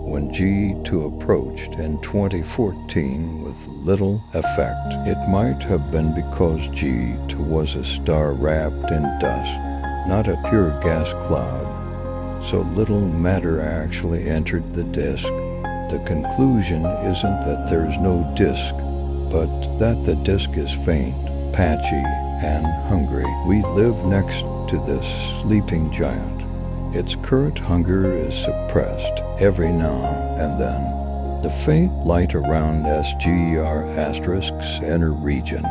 When G2 approached in 2014 with little effect, it might have been because G2 was a star wrapped in dust, not a pure gas cloud. So little matter actually entered the disk. The conclusion isn't that there's no disk, but that the disk is faint, patchy, and hungry. We live next to this sleeping giant. Its current hunger is suppressed every now and then. The faint light around SGR asterisk's inner region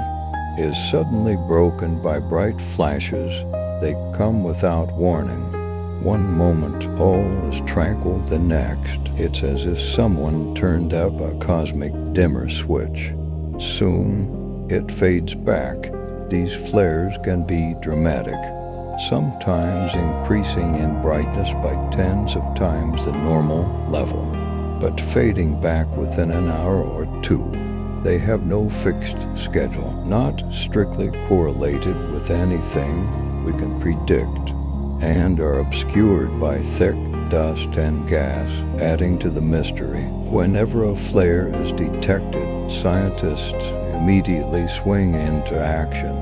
is suddenly broken by bright flashes. They come without warning, One moment all is tranquil, the next it's as if someone turned up a cosmic dimmer switch. Soon it fades back. These flares can be dramatic, sometimes increasing in brightness by tens of times the normal level, but fading back within an hour or two. They have no fixed schedule, not strictly correlated with anything we can predict, and are obscured by thick dust and gas, adding to the mystery. Whenever a flare is detected, scientists immediately swing into action,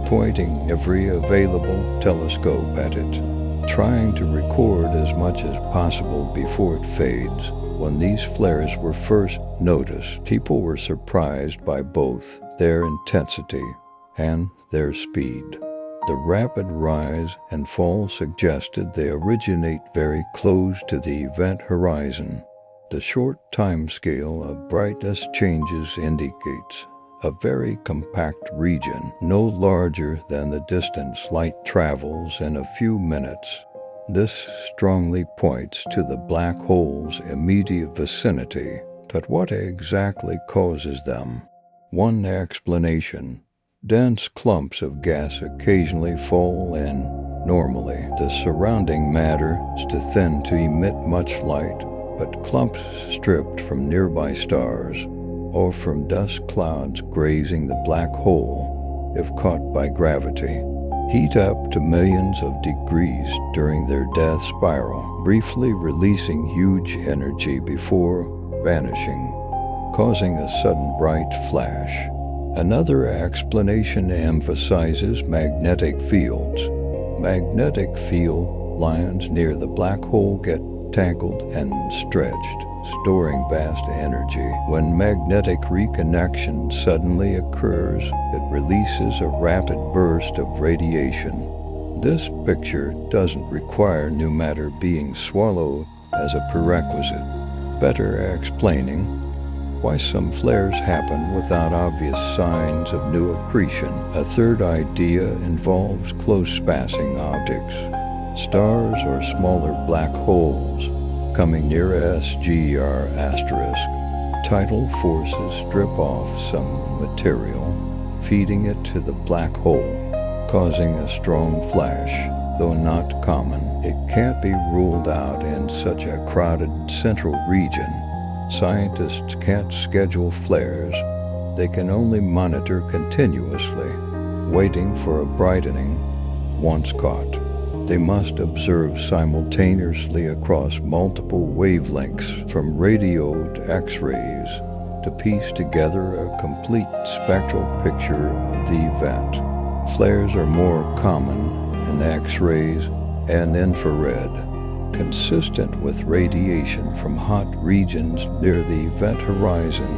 pointing every available telescope at it, trying to record as much as possible before it fades. When these flares were first noticed, people were surprised by both their intensity and their speed. The rapid rise and fall suggested they originate very close to the event horizon. The short time scale of brightness changes indicates a very compact region, no larger than the distance light travels in a few minutes. This strongly points to the black hole's immediate vicinity, but what exactly causes them? One explanation: dense clumps of gas occasionally fall in. Normally, the surrounding matter is too thin to emit much light, but clumps stripped from nearby stars or from dust clouds grazing the black hole, if caught by gravity, heat up to millions of degrees during their death spiral, briefly releasing huge energy before vanishing, causing a sudden bright flash. Another explanation emphasizes magnetic fields. Magnetic field lines near the black hole get tangled and stretched, storing vast energy. When magnetic reconnection suddenly occurs, it releases a rapid burst of radiation. This picture doesn't require new matter being swallowed as a prerequisite, better explaining why some flares happen without obvious signs of new accretion. A third idea involves close passing objects, stars or smaller black holes, coming near SGR asterisk. Tidal forces strip off some material, feeding it to the black hole, causing a strong flash. Though not common, it can't be ruled out in such a crowded central region. Scientists can't schedule flares. They can only monitor continuously, waiting for a brightening. Once caught, they must observe simultaneously across multiple wavelengths, from radio to X-rays, to piece together a complete spectral picture of the event. Flares are more common in X-rays and infrared, consistent with radiation from hot regions near the event horizon,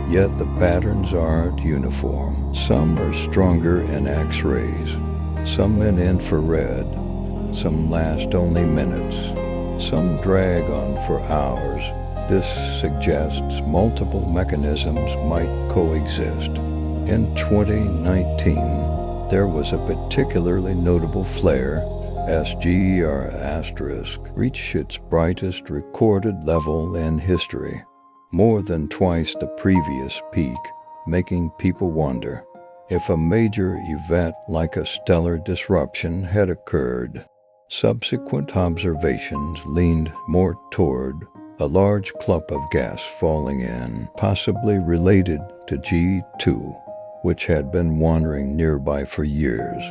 yet the patterns aren't uniform. Some are stronger in X-rays, some in infrared, some last only minutes, some drag on for hours. This suggests multiple mechanisms might coexist. In 2019, there was a particularly notable flare. SGR asterisk reached its brightest recorded level in history, more than twice the previous peak, making people wonder if a major event like a stellar disruption had occurred. Subsequent observations leaned more toward a large clump of gas falling in, possibly related to G2, which had been wandering nearby for years.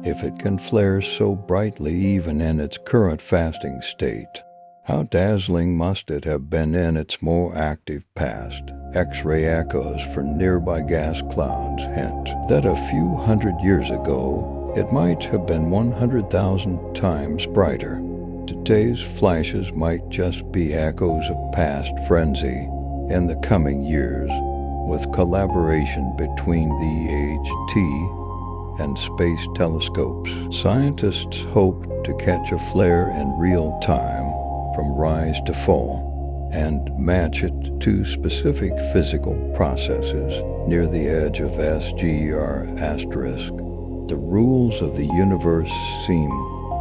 If it can flare so brightly even in its current fasting state, how dazzling must it have been in its more active past? X-ray echoes from nearby gas clouds hint that a few hundred years ago, it might have been 100,000 times brighter. Today's flashes might just be echoes of past frenzy. In the coming years, with collaboration between the HT and space telescopes, scientists hope to catch a flare in real time, from rise to fall, and match it to specific physical processes near the edge of SGR asterisk. The rules of the universe seem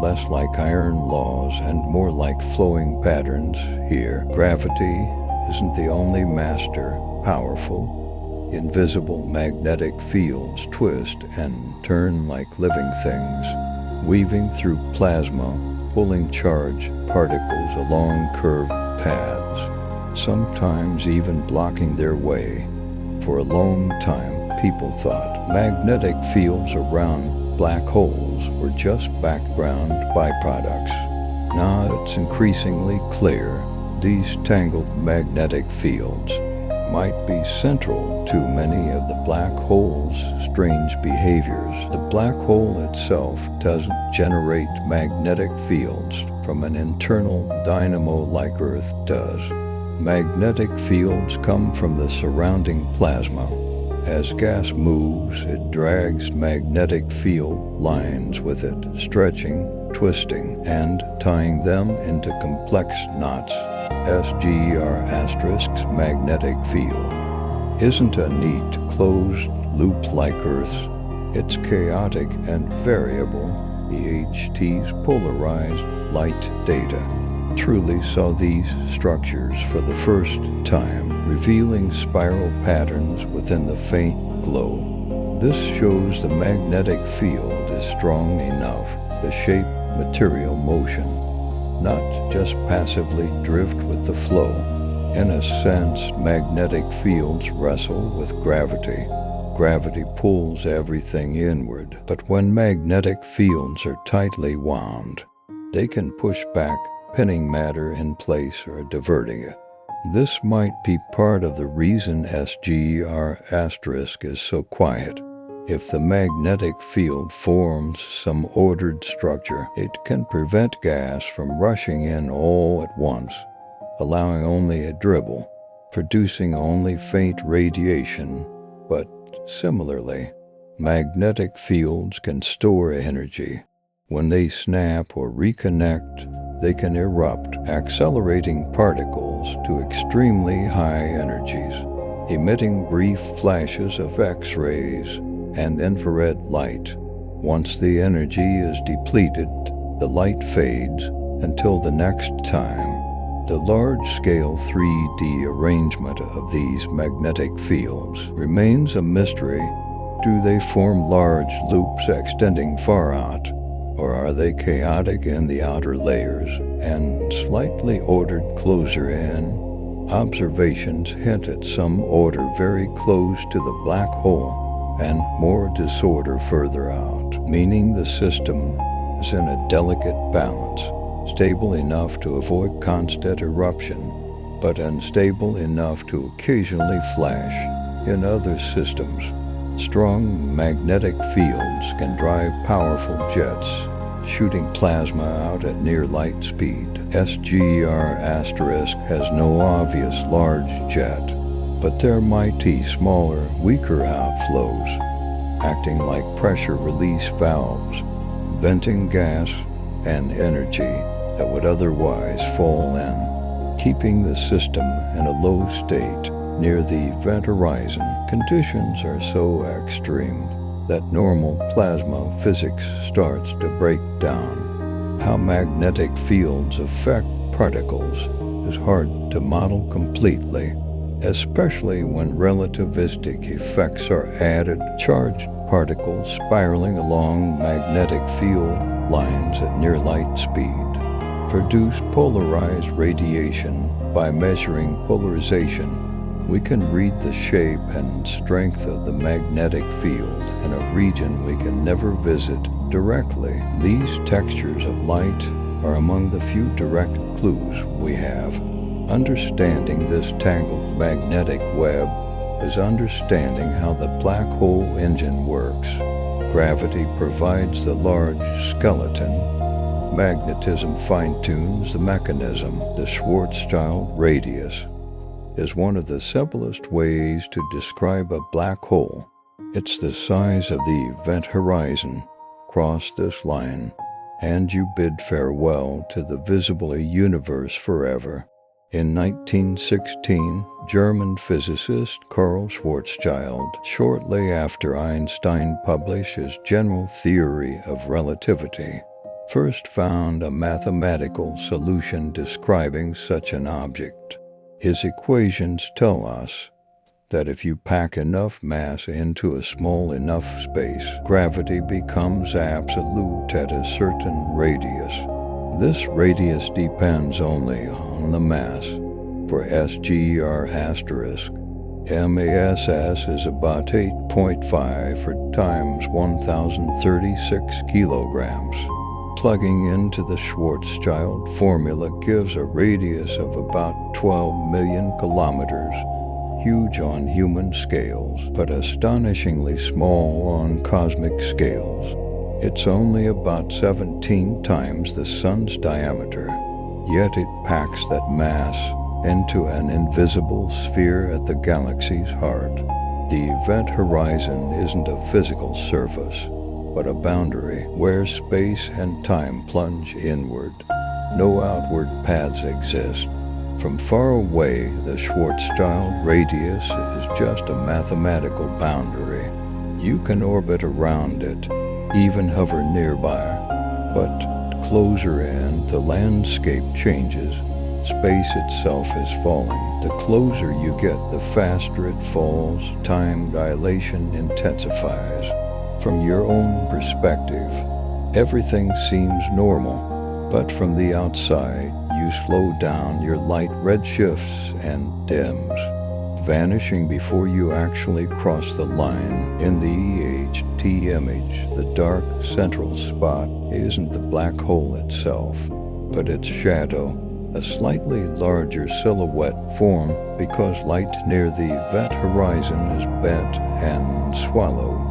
less like iron laws and more like flowing patterns here. Gravity isn't the only master, powerful. Invisible magnetic fields twist and turn like living things, weaving through plasma, pulling charged particles along curved paths, sometimes even blocking their way. For a long time, people thought magnetic fields around black holes were just background byproducts. Now it's increasingly clear these tangled magnetic fields might be central to many of the black hole's strange behaviors. The black hole itself doesn't generate magnetic fields from an internal dynamo like Earth does. Magnetic fields come from the surrounding plasma. As gas moves, it drags magnetic field lines with it, stretching, twisting, and tying them into complex knots. SGR**''s magnetic field isn't a neat, closed loop like Earth's. It's chaotic and variable. EHT's polarized light data truly saw these structures for the first time, revealing spiral patterns within the faint glow. This shows the magnetic field is strong enough to shape material motion, not just passively drift with the flow. In a sense, magnetic fields wrestle with gravity. Gravity pulls everything inward, but when magnetic fields are tightly wound, they can push back, pinning matter in place or diverting it. This might be part of the reason SGR* is so quiet. If the magnetic field forms some ordered structure, it can prevent gas from rushing in all at once, allowing only a dribble, producing only faint radiation. But similarly, magnetic fields can store energy. When they snap or reconnect, they can erupt, accelerating particles to extremely high energies, emitting brief flashes of X-rays and infrared light. Once the energy is depleted, the light fades until the next time. The large-scale 3D arrangement of these magnetic fields remains a mystery. Do they form large loops extending far out, or are they chaotic in the outer layers and slightly ordered closer in? Observations hint at some order very close to the black hole and more disorder further out, meaning the system is in a delicate balance, stable enough to avoid constant eruption, but unstable enough to occasionally flash. In other systems, strong magnetic fields can drive powerful jets, shooting plasma out at near light speed. SGR* has no obvious large jet, but there might be smaller, weaker outflows, acting like pressure release valves, venting gas and energy that would otherwise fall in, keeping the system in a low state near the event horizon. Conditions are so extreme that normal plasma physics starts to break down. How magnetic fields affect particles is hard to model completely, especially when relativistic effects are added. Charged particles spiraling along magnetic field lines at near light speed produce polarized radiation. By measuring polarization, we can read the shape and strength of the magnetic field in a region we can never visit directly. These textures of light are among the few direct clues we have. Understanding this tangled magnetic web is understanding how the black hole engine works. Gravity provides the large skeleton. Magnetism fine-tunes the mechanism. The Schwarzschild radius is one of the simplest ways to describe a black hole. It's the size of the event horizon. Cross this line, and you bid farewell to the visible universe forever. In 1916, German physicist Karl Schwarzschild, shortly after Einstein published his general theory of relativity, first found a mathematical solution describing such an object. His equations tell us that if you pack enough mass into a small enough space, gravity becomes absolute at a certain radius. This radius depends only on the mass. For SGR asterisk, MASS is about 8.5 for times 1,036 kilograms. Plugging into the Schwarzschild formula gives a radius of about 12 million kilometers, huge on human scales, but astonishingly small on cosmic scales. It's only about 17 times the sun's diameter, yet it packs that mass into an invisible sphere at the galaxy's heart. The event horizon isn't a physical surface, but a boundary where space and time plunge inward. No outward paths exist. From far away, the Schwarzschild radius is just a mathematical boundary. You can orbit around it, even hover nearby. But closer in, the landscape changes. Space itself is falling. The closer you get, the faster it falls. Time dilation intensifies. From your own perspective, everything seems normal, but from the outside, you slow down, your light redshifts and dims, vanishing before you actually cross the line. In the EHT image, the dark central spot isn't the black hole itself, but its shadow, a slightly larger silhouette formed because light near the event horizon is bent and swallowed.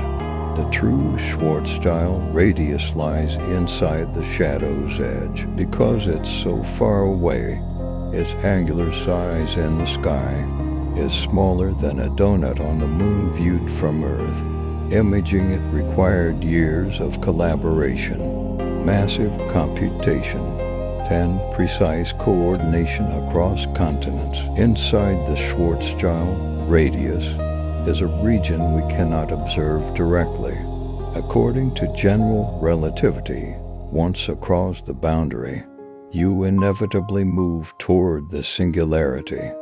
The true Schwarzschild radius lies inside the shadow's edge. Because it's so far away, its angular size in the sky is smaller than a donut on the moon viewed from Earth. Imaging it required years of collaboration, massive computation, and precise coordination across continents. Inside the Schwarzschild radius is a region we cannot observe directly. According to general relativity, once across the boundary, you inevitably move toward the singularity,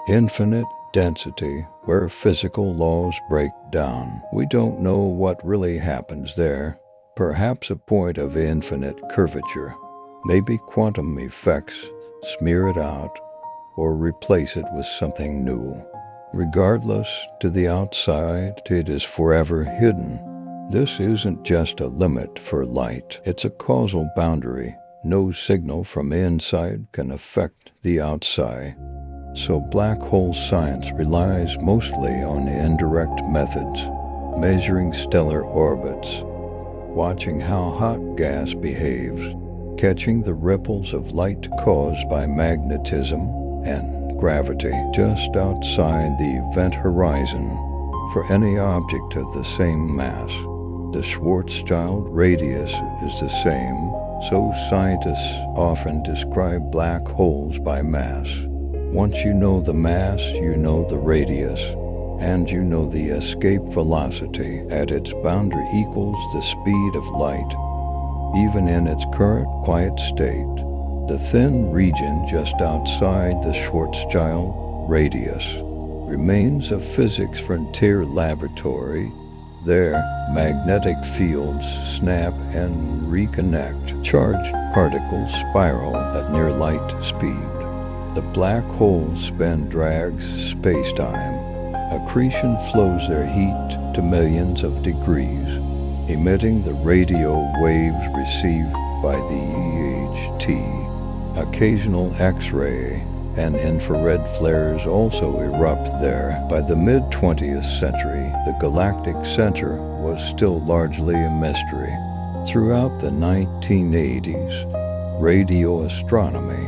infinite density, where physical laws break down. We don't know what really happens there. Perhaps a point of infinite curvature. Maybe quantum effects smear it out or replace it with something new. Regardless, to the outside, it is forever hidden. This isn't just a limit for light. It's a causal boundary. No signal from inside can affect the outside. So black hole science relies mostly on indirect methods, measuring stellar orbits, watching how hot gas behaves, catching the ripples of light caused by magnetism and gravity just outside the event horizon for any object of the same mass. The Schwarzschild radius is the same, so scientists often describe black holes by mass. Once you know the mass, you know the radius, and you know the escape velocity at its boundary equals the speed of light, even in its current quiet state. The thin region just outside the Schwarzschild radius remains a physics frontier laboratory. There, magnetic fields snap and reconnect. Charged particles spiral at near light speed. The black hole's spin drags space-time. Accretion flows their heat to millions of degrees, emitting the radio waves received by the EHT. Occasional X-ray and infrared flares also erupt there. By the mid-20th century, the galactic center was still largely a mystery. Throughout the 1980s, radio astronomy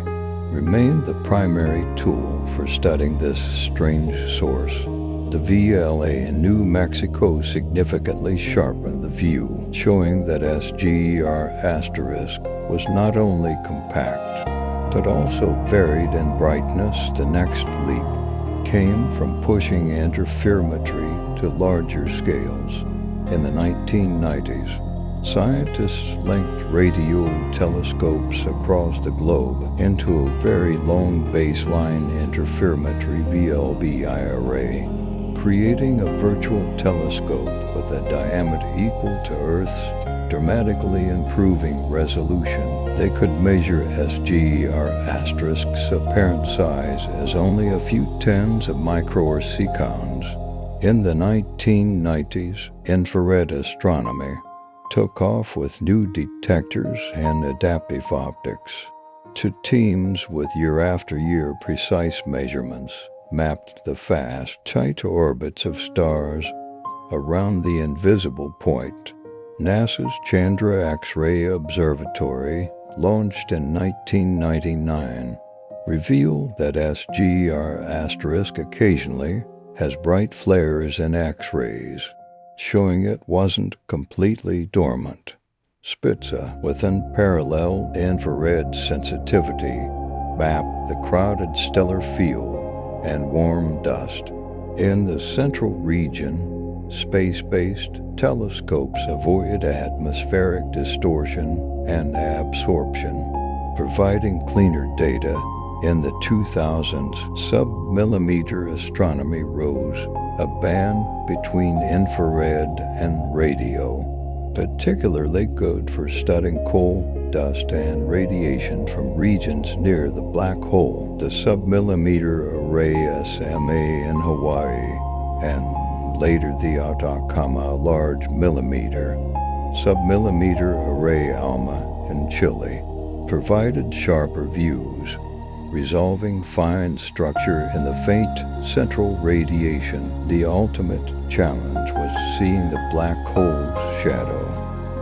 remained the primary tool for studying this strange source. The VLA in New Mexico significantly sharpened the view, showing that SGR asterisk was not only compact, but also varied in brightness. The next leap came from pushing interferometry to larger scales. In the 1990s, Scientists linked radio telescopes across the globe into a very long baseline interferometry VLBI array, creating a virtual telescope with a diameter equal to Earth's, dramatically improving resolution. They could measure SGR**'s apparent size as only a few tens of microseconds. In the 1990s, infrared astronomy took off with new detectors and adaptive optics. Two teams with year-after-year precise measurements mapped the fast, tight orbits of stars around the invisible point. NASA's Chandra X-ray Observatory, launched in 1999, revealed that SGR* occasionally has bright flares in X-rays, showing it wasn't completely dormant. Spitzer, with unparalleled infrared sensitivity, mapped the crowded stellar field and warm dust. In the central region, space-based telescopes avoid atmospheric distortion and absorption, providing cleaner data. In the 2000s, sub-millimeter astronomy rose, a band between infrared and radio, particularly good for studying coal, dust, and radiation from regions near the black hole. The sub-millimeter array SMA in Hawaii, and later the Atacama Large Millimeter sub-millimeter array ALMA in Chile, provided sharper views, resolving fine structure in the faint central radiation. The ultimate challenge was seeing the black hole's shadow.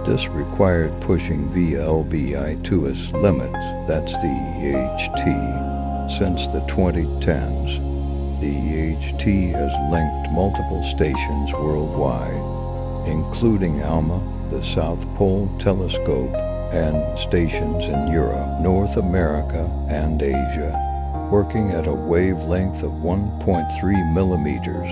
This required pushing VLBI to its limits, that's the EHT. Since the 2010s, the EHT has linked multiple stations worldwide, including ALMA, the South Pole Telescope, and stations in Europe, North America, and Asia, working at a wavelength of 1.3 millimeters.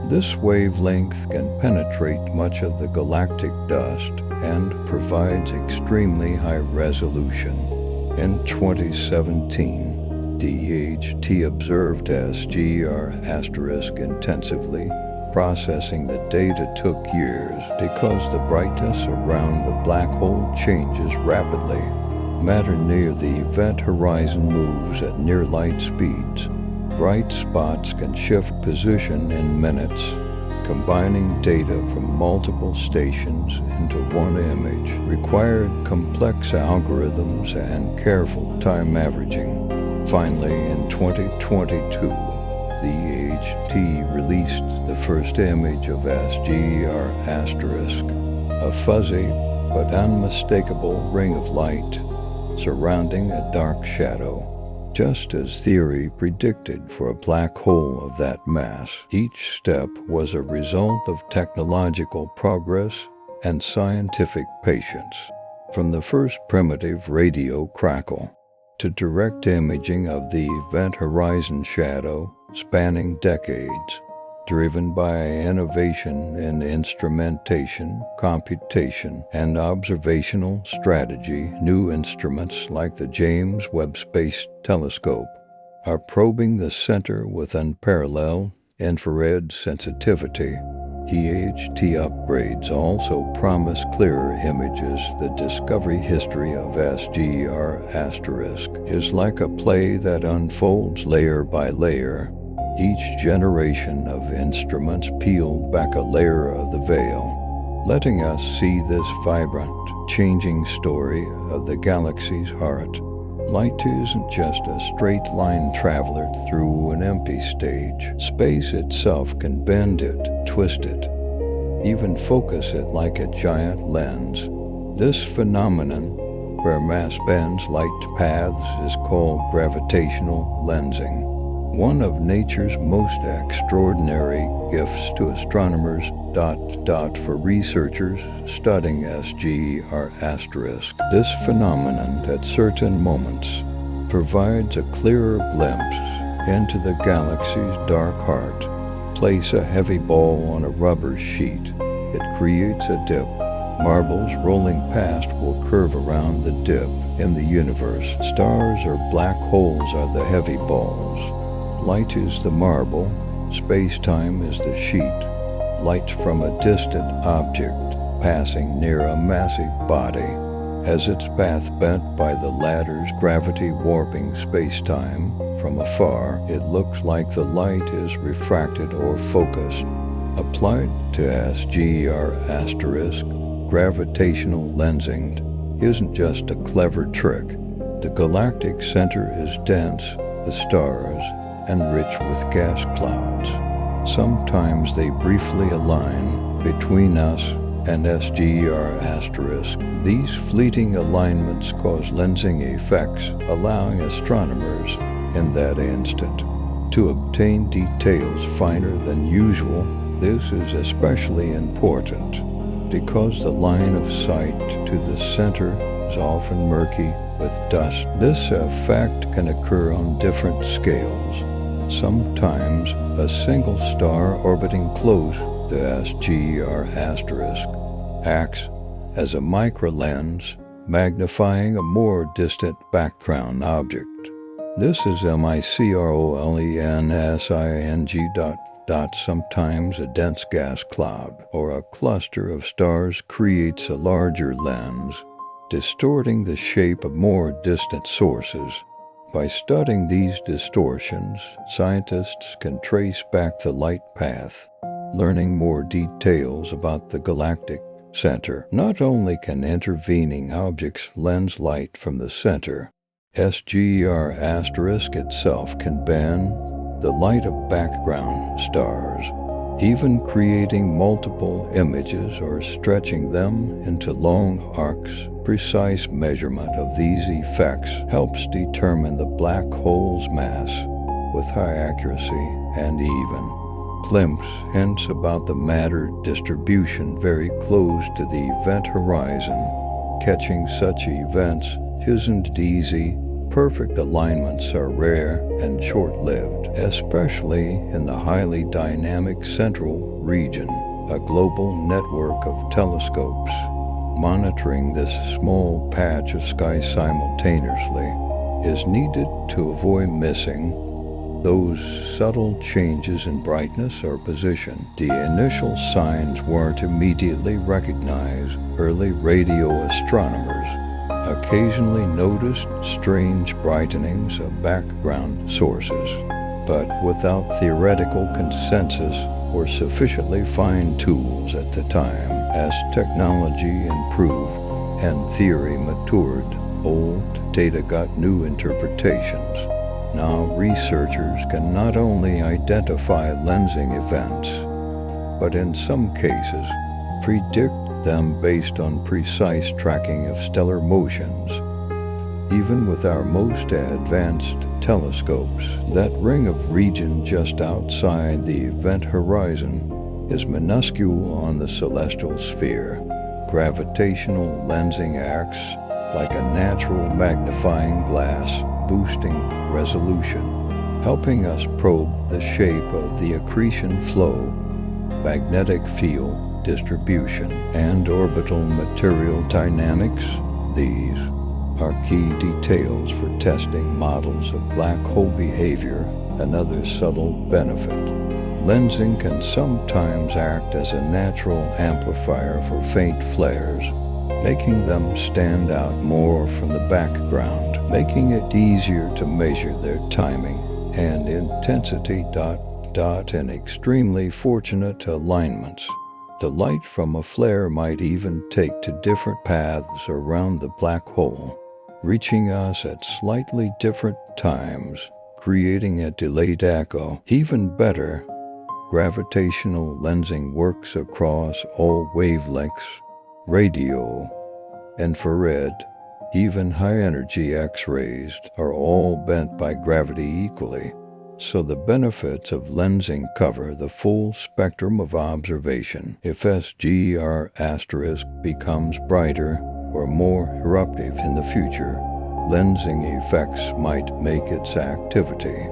This wavelength can penetrate much of the galactic dust and provides extremely high resolution. In 2017, the EHT observed SGR* intensively. Processing the data took years because the brightness around the black hole changes rapidly. Matter near the event horizon moves at near light speeds. Bright spots can shift position in minutes. Combining data from multiple stations into one image required complex algorithms and careful time averaging. Finally, in 2022, the EHT released the first image of SGR**, a fuzzy but unmistakable ring of light surrounding a dark shadow, just as theory predicted for a black hole of that mass. Each step was a result of technological progress and scientific patience, from the first primitive radio crackle to direct imaging of the event horizon shadow spanning decades, driven by innovation in instrumentation, computation, and observational strategy. New instruments like the James Webb Space Telescope are probing the center with unparalleled infrared sensitivity. EHT upgrades also promise clearer images. The discovery history of SGR* is like a play that unfolds layer by layer. Each generation of instruments peeled back a layer of the veil, letting us see this vibrant, changing story of the galaxy's heart. Light isn't just a straight-line traveler through an empty stage. Space itself can bend it, twist it, even focus it like a giant lens. This phenomenon, where mass bends light paths, is called gravitational lensing, one of nature's most extraordinary gifts to astronomers. For researchers studying SGR*, this phenomenon at certain moments provides a clearer glimpse into the galaxy's dark heart. Place a heavy ball on a rubber sheet. It creates a dip, Marbles rolling past will curve around the dip in the universe. Stars or black holes are the heavy balls. Light is the marble, space-time is the sheet. Light from a distant object passing near a massive body has its path bent by the latter's gravity warping space-time. From afar, it looks like the light is refracted or focused. Applied to SGR asterisk, gravitational lensing isn't just a clever trick. The galactic center is dense with stars and rich with gas clouds. Sometimes they briefly align between us and SGR asterisk. These fleeting alignments cause lensing effects, allowing astronomers in that instant to obtain details finer than usual. This is especially important because the line of sight to the center is often murky with dust. This effect can occur on different scales. Sometimes a single star orbiting close to SGR asterisk acts as a microlens, magnifying a more distant background object. This is microlensing. Sometimes a dense gas cloud or a cluster of stars creates a larger lens, distorting the shape of more distant sources. By studying these distortions, scientists can trace back the light path, learning more details about the galactic center. Not only can intervening objects lens light from the center, SGR asterisk itself can bend the light of background stars, even creating multiple images or stretching them into long arcs. Precise measurement of these effects helps determine the black hole's mass with high accuracy and even glimpse hints about the matter distribution very close to the event horizon. Catching such events isn't easy. Perfect alignments are rare and short-lived, especially in the highly dynamic central region. A global network of telescopes monitoring this small patch of sky simultaneously is needed to avoid missing those subtle changes in brightness or position. The initial signs weren't immediately recognized. Early radio astronomers occasionally noticed strange brightenings of background sources, but without theoretical consensus or sufficiently fine tools at the time. As technology improved and theory matured, old data got new interpretations. Now researchers can not only identify lensing events, but in some cases predict them based on precise tracking of stellar motions. Even with our most advanced telescopes, that ring of region just outside the event horizon is minuscule on the celestial sphere. Gravitational lensing acts like a natural magnifying glass, boosting resolution, helping us probe the shape of the accretion flow, magnetic field distribution, and orbital material dynamics. These are key details for testing models of black hole behavior. Another subtle benefit: lensing can sometimes act as a natural amplifier for faint flares, making them stand out more from the background, making it easier to measure their timing and intensity. In extremely fortunate alignments, the light from a flare might even take to different paths around the black hole, reaching us at slightly different times, creating a delayed echo. Even better, gravitational lensing works across all wavelengths: radio, infrared, even high-energy X-rays are all bent by gravity equally. So the benefits of lensing cover the full spectrum of observation. If SGR asterisk becomes brighter or more eruptive in the future, lensing effects might make its activity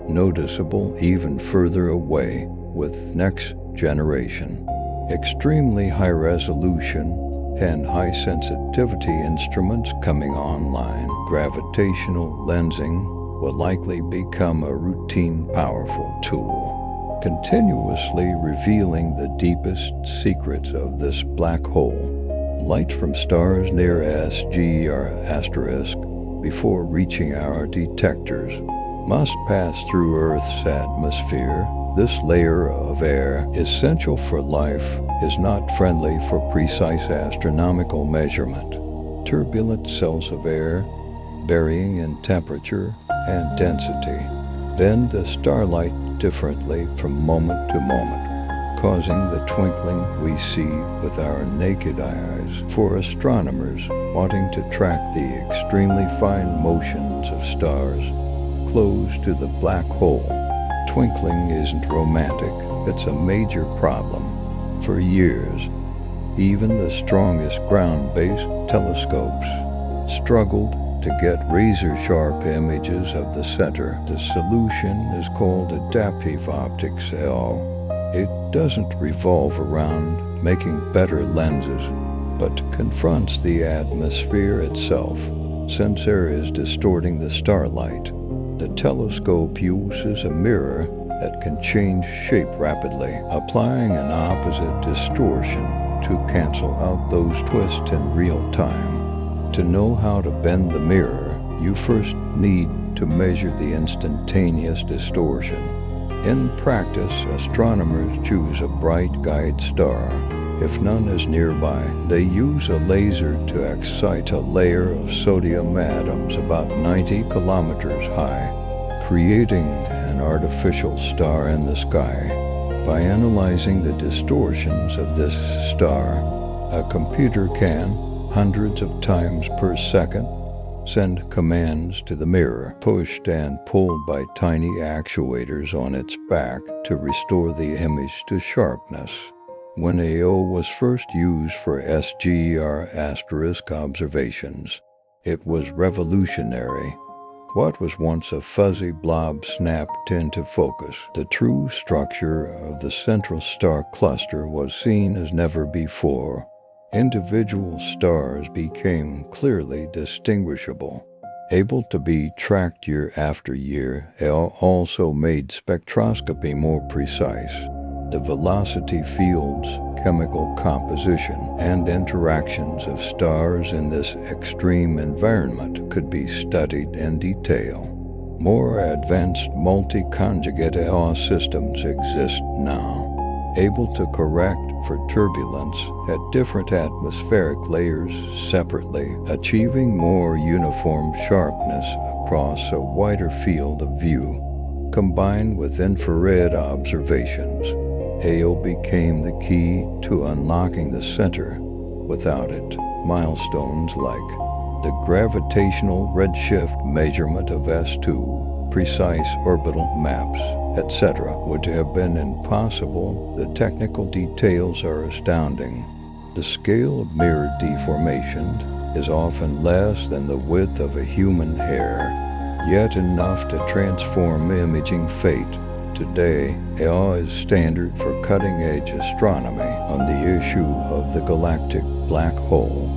noticeable even further away with next generation. Extremely high resolution and high-sensitivity instruments coming online, gravitational lensing will likely become a routine, powerful tool, continuously revealing the deepest secrets of this black hole. Light from stars near SGR asterisk before reaching our detectors must pass through Earth's atmosphere. This layer of air, essential for life, is not friendly for precise astronomical measurement. Turbulent cells of air, varying in temperature and density, bend the starlight differently from moment to moment, causing the twinkling we see with our naked eyes. For astronomers wanting to track the extremely fine motions of stars close to the black hole, twinkling isn't romantic, it's a major problem. For years, even the strongest ground-based telescopes struggled to get razor-sharp images of the center. The solution is called adaptive optics. It doesn't revolve around making better lenses, but confronts the atmosphere itself. Since air is distorting the starlight, the telescope uses a mirror that can change shape rapidly, applying an opposite distortion to cancel out those twists in real time. To know how to bend the mirror, you first need to measure the instantaneous distortion. In practice, astronomers choose a bright guide star. If none is nearby, they use a laser to excite a layer of sodium atoms about 90 kilometers high, creating an artificial star in the sky. By analyzing the distortions of this star, a computer can, hundreds of times per second, send commands to the mirror, pushed and pulled by tiny actuators on its back to restore the image to sharpness. When AO was first used for SGR asterisk observations, it was revolutionary. What was once a fuzzy blob snapped into focus. The true structure of the central star cluster was seen as never before. Individual stars became clearly distinguishable, able to be tracked year after year. It also made spectroscopy more precise. The velocity fields, chemical composition, and interactions of stars in this extreme environment could be studied in detail. More advanced multi-conjugate AO systems exist now, able to correct for turbulence at different atmospheric layers separately, achieving more uniform sharpness across a wider field of view. Combined with infrared observations, AO became the key to unlocking the center. Without it, milestones like the gravitational redshift measurement of S2, precise orbital maps, etc., would have been impossible. The technical details are astounding. The scale of mirror deformation is often less than the width of a human hair, yet enough to transform imaging fate. Today, AO is standard for cutting-edge astronomy. On the issue of the galactic black hole,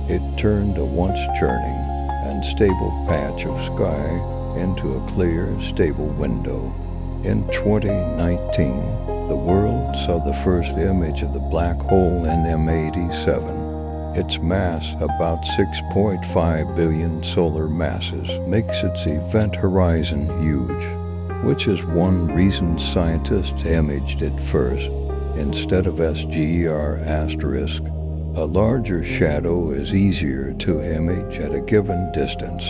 it turned a once churning and stable patch of sky into a clear, stable window. In 2019, the world saw the first image of the black hole in M87. Its mass, about 6.5 billion solar masses, makes its event horizon huge, which is one reason scientists imaged it first, instead of SGR asterisk. A larger shadow is easier to image at a given distance.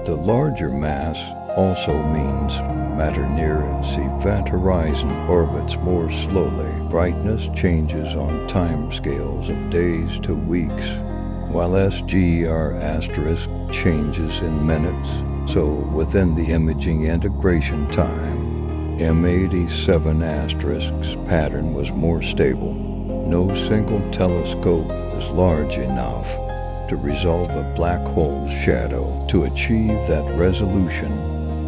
The larger mass also means matter near its event horizon orbits more slowly. Brightness changes on timescales of days to weeks, while SGR asterisk changes in minutes. So within the imaging integration time, M87 asterisk's pattern was more stable. No single telescope is large enough to resolve a black hole's shadow. To achieve that resolution,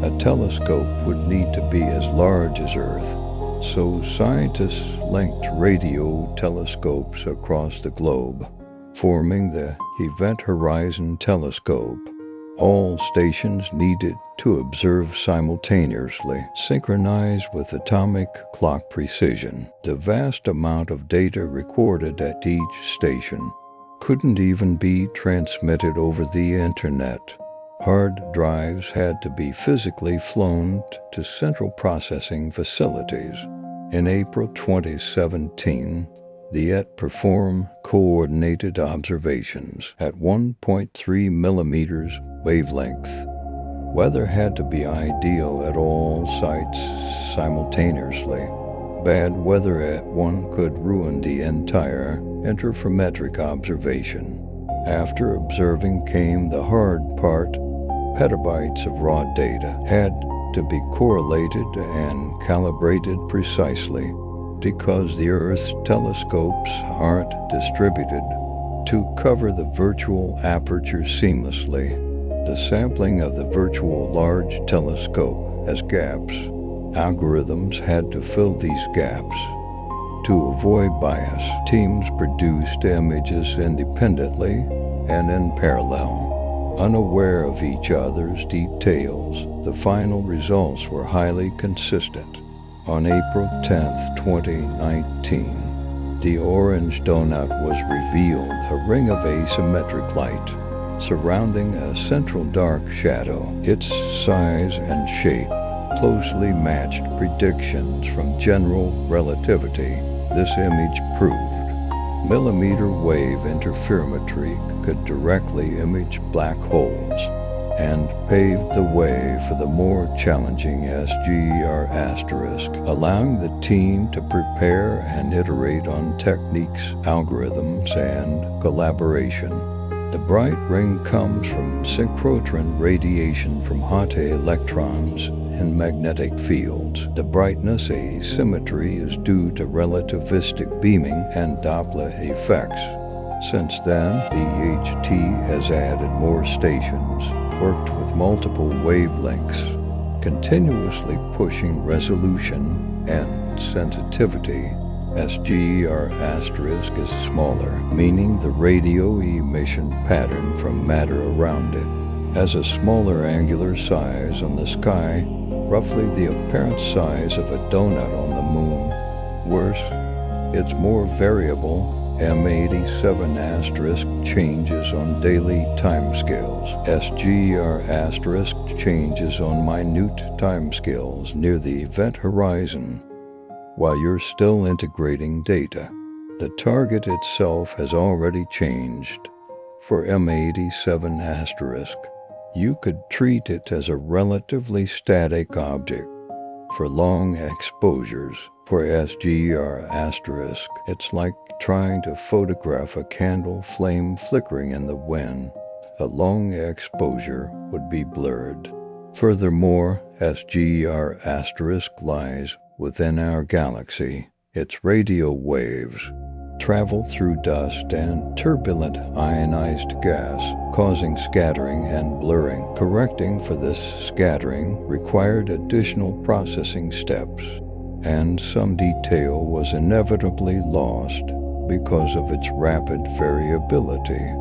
a telescope would need to be as large as Earth. So scientists linked radio telescopes across the globe, forming the Event Horizon Telescope. All stations needed to observe simultaneously, synchronized with atomic clock precision. The vast amount of data recorded at each station couldn't even be transmitted over the internet. Hard drives had to be physically flown to central processing facilities. In April 2017, the ET performed coordinated observations at 1.3 millimeters wavelength. Weather had to be ideal at all sites simultaneously. Bad weather at one could ruin the entire interferometric observation. After observing came the hard part. Petabytes of raw data had to be correlated and calibrated precisely. Because the Earth's telescopes aren't distributed to cover the virtual aperture seamlessly, the sampling of the virtual large telescope has gaps. Algorithms had to fill these gaps. To avoid bias, teams produced images independently and in parallel. Unaware of each other's details, the final results were highly consistent. On April 10, 2019, the orange donut was revealed, a ring of asymmetric light surrounding a central dark shadow. Its size and shape closely matched predictions from general relativity. This image proved millimeter wave interferometry could directly image black holes, and paved the way for the more challenging SGR*, allowing the team to prepare and iterate on techniques, algorithms, and collaboration. The bright ring comes from synchrotron radiation from hot electrons in magnetic fields. The brightness asymmetry is due to relativistic beaming and Doppler effects. Since then, the EHT has added more stations, worked with multiple wavelengths, continuously pushing resolution and sensitivity. SGR* is smaller, meaning the radio emission pattern from matter around it has a smaller angular size on the sky, roughly the apparent size of a donut on the moon. Worse, it's more variable. M87* changes on daily timescales. SGR* changes on minute timescales near the event horizon. While you're still integrating data, the target itself has already changed. For M87*, you could treat it as a relatively static object. For long exposures, for SGR*, it's like trying to photograph a candle flame flickering in the wind. A long exposure would be blurred. Furthermore, SGR* lies within our galaxy. Its radio waves travel through dust and turbulent ionized gas, causing scattering and blurring. Correcting for this scattering required additional processing steps, and some detail was inevitably lost because of its rapid variability.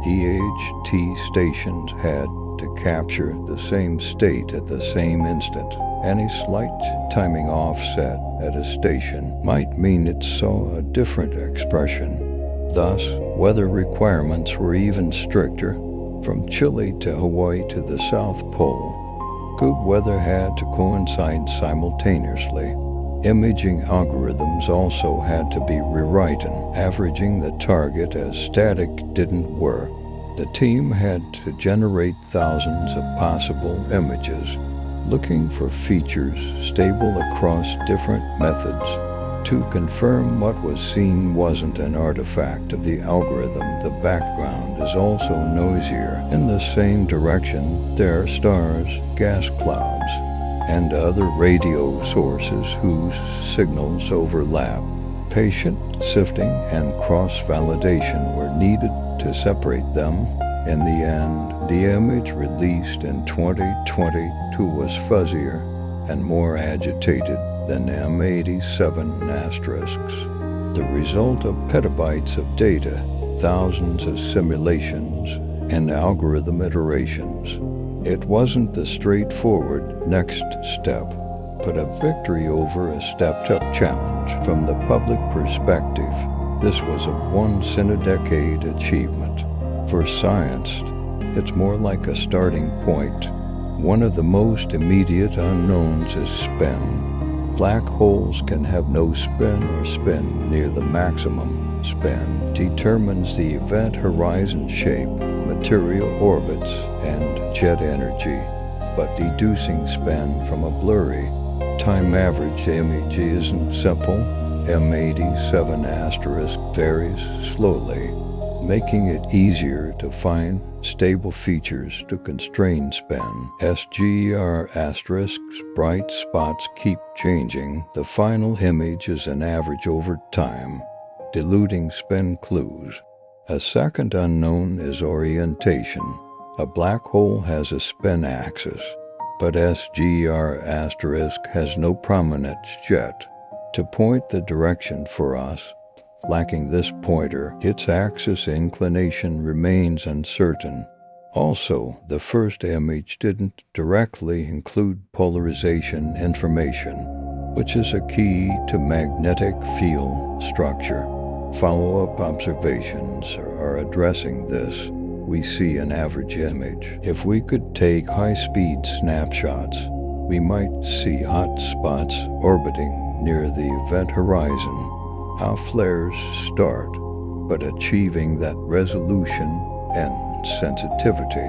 EHT stations had to capture the same state at the same instant. Any slight timing offset at a station might mean it saw a different expression. Thus, weather requirements were even stricter. From Chile to Hawaii to the South Pole, good weather had to coincide simultaneously. Imaging algorithms also had to be rewritten. Averaging the target as static didn't work. The team had to generate thousands of possible images, looking for features stable across different methods. To confirm what was seen wasn't an artifact of the algorithm, the background is also noisier. In the same direction, there are stars, gas clouds, and other radio sources whose signals overlap. Patient sifting and cross-validation were needed to separate them. In the end, the image released in 2022 was fuzzier and more agitated than M87*. The result of petabytes of data, thousands of simulations and algorithm iterations. It wasn't the straightforward next step, but a victory over a stepped-up challenge. From the public perspective, this was a once-in-a-decade achievement. For science, it's more like a starting point. One of the most immediate unknowns is spin. Black holes can have no spin or spin near the maximum. Spin determines the event horizon shape, material orbits, and jet energy, but deducing spin from a blurry, time-averaged image isn't simple. M87 asterisk varies slowly, making it easier to find stable features to constrain spin. SGR asterisks bright spots keep changing. The final image is an average over time, diluting spin clues. A second unknown is orientation. A black hole has a spin axis, but SGR asterisk has no prominent jet to point the direction for us. Lacking this pointer, its axis inclination remains uncertain. Also, the first image didn't directly include polarization information, which is a key to magnetic field structure. Follow-up observations are addressing this. We see an average image. If we could take high-speed snapshots, we might see hot spots orbiting near the event horizon. How flares start, but achieving that resolution and sensitivity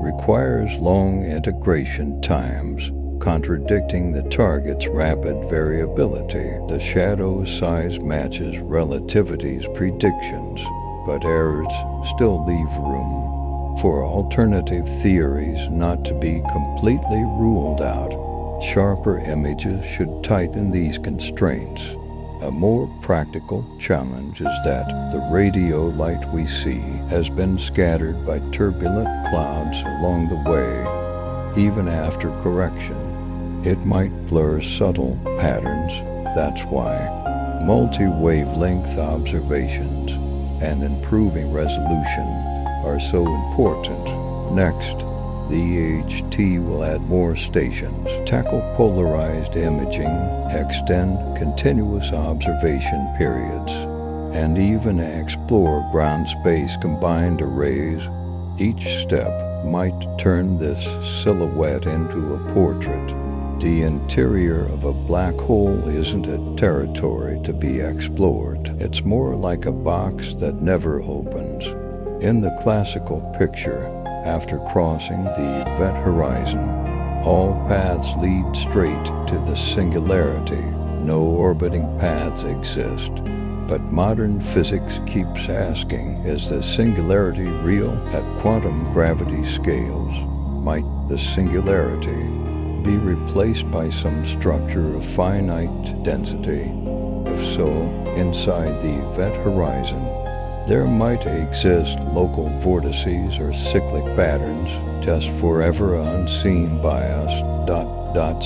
requires long integration times, contradicting the target's rapid variability. The shadow size matches relativity's predictions, but errors still leave room for alternative theories not to be completely ruled out. Sharper images should tighten these constraints. A more practical challenge is that the radio light we see has been scattered by turbulent clouds along the way. Even after correction, it might blur subtle patterns. That's why multi-wavelength observations and improving resolution are so important. Next, the EHT will add more stations, tackle polarized imaging, extend continuous observation periods, and even explore ground space combined arrays. Each step might turn this silhouette into a portrait. The interior of a black hole isn't a territory to be explored. It's more like a box that never opens. In the classical picture, after crossing the event horizon, all paths lead straight to the singularity. No orbiting paths exist. But modern physics keeps asking, is the singularity real at quantum gravity scales? Might the singularity be replaced by some structure of finite density? If so, inside the event horizon, there might exist local vortices or cyclic patterns, just forever unseen by us.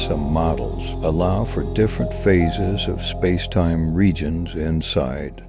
Some models allow for different phases of space-time regions inside.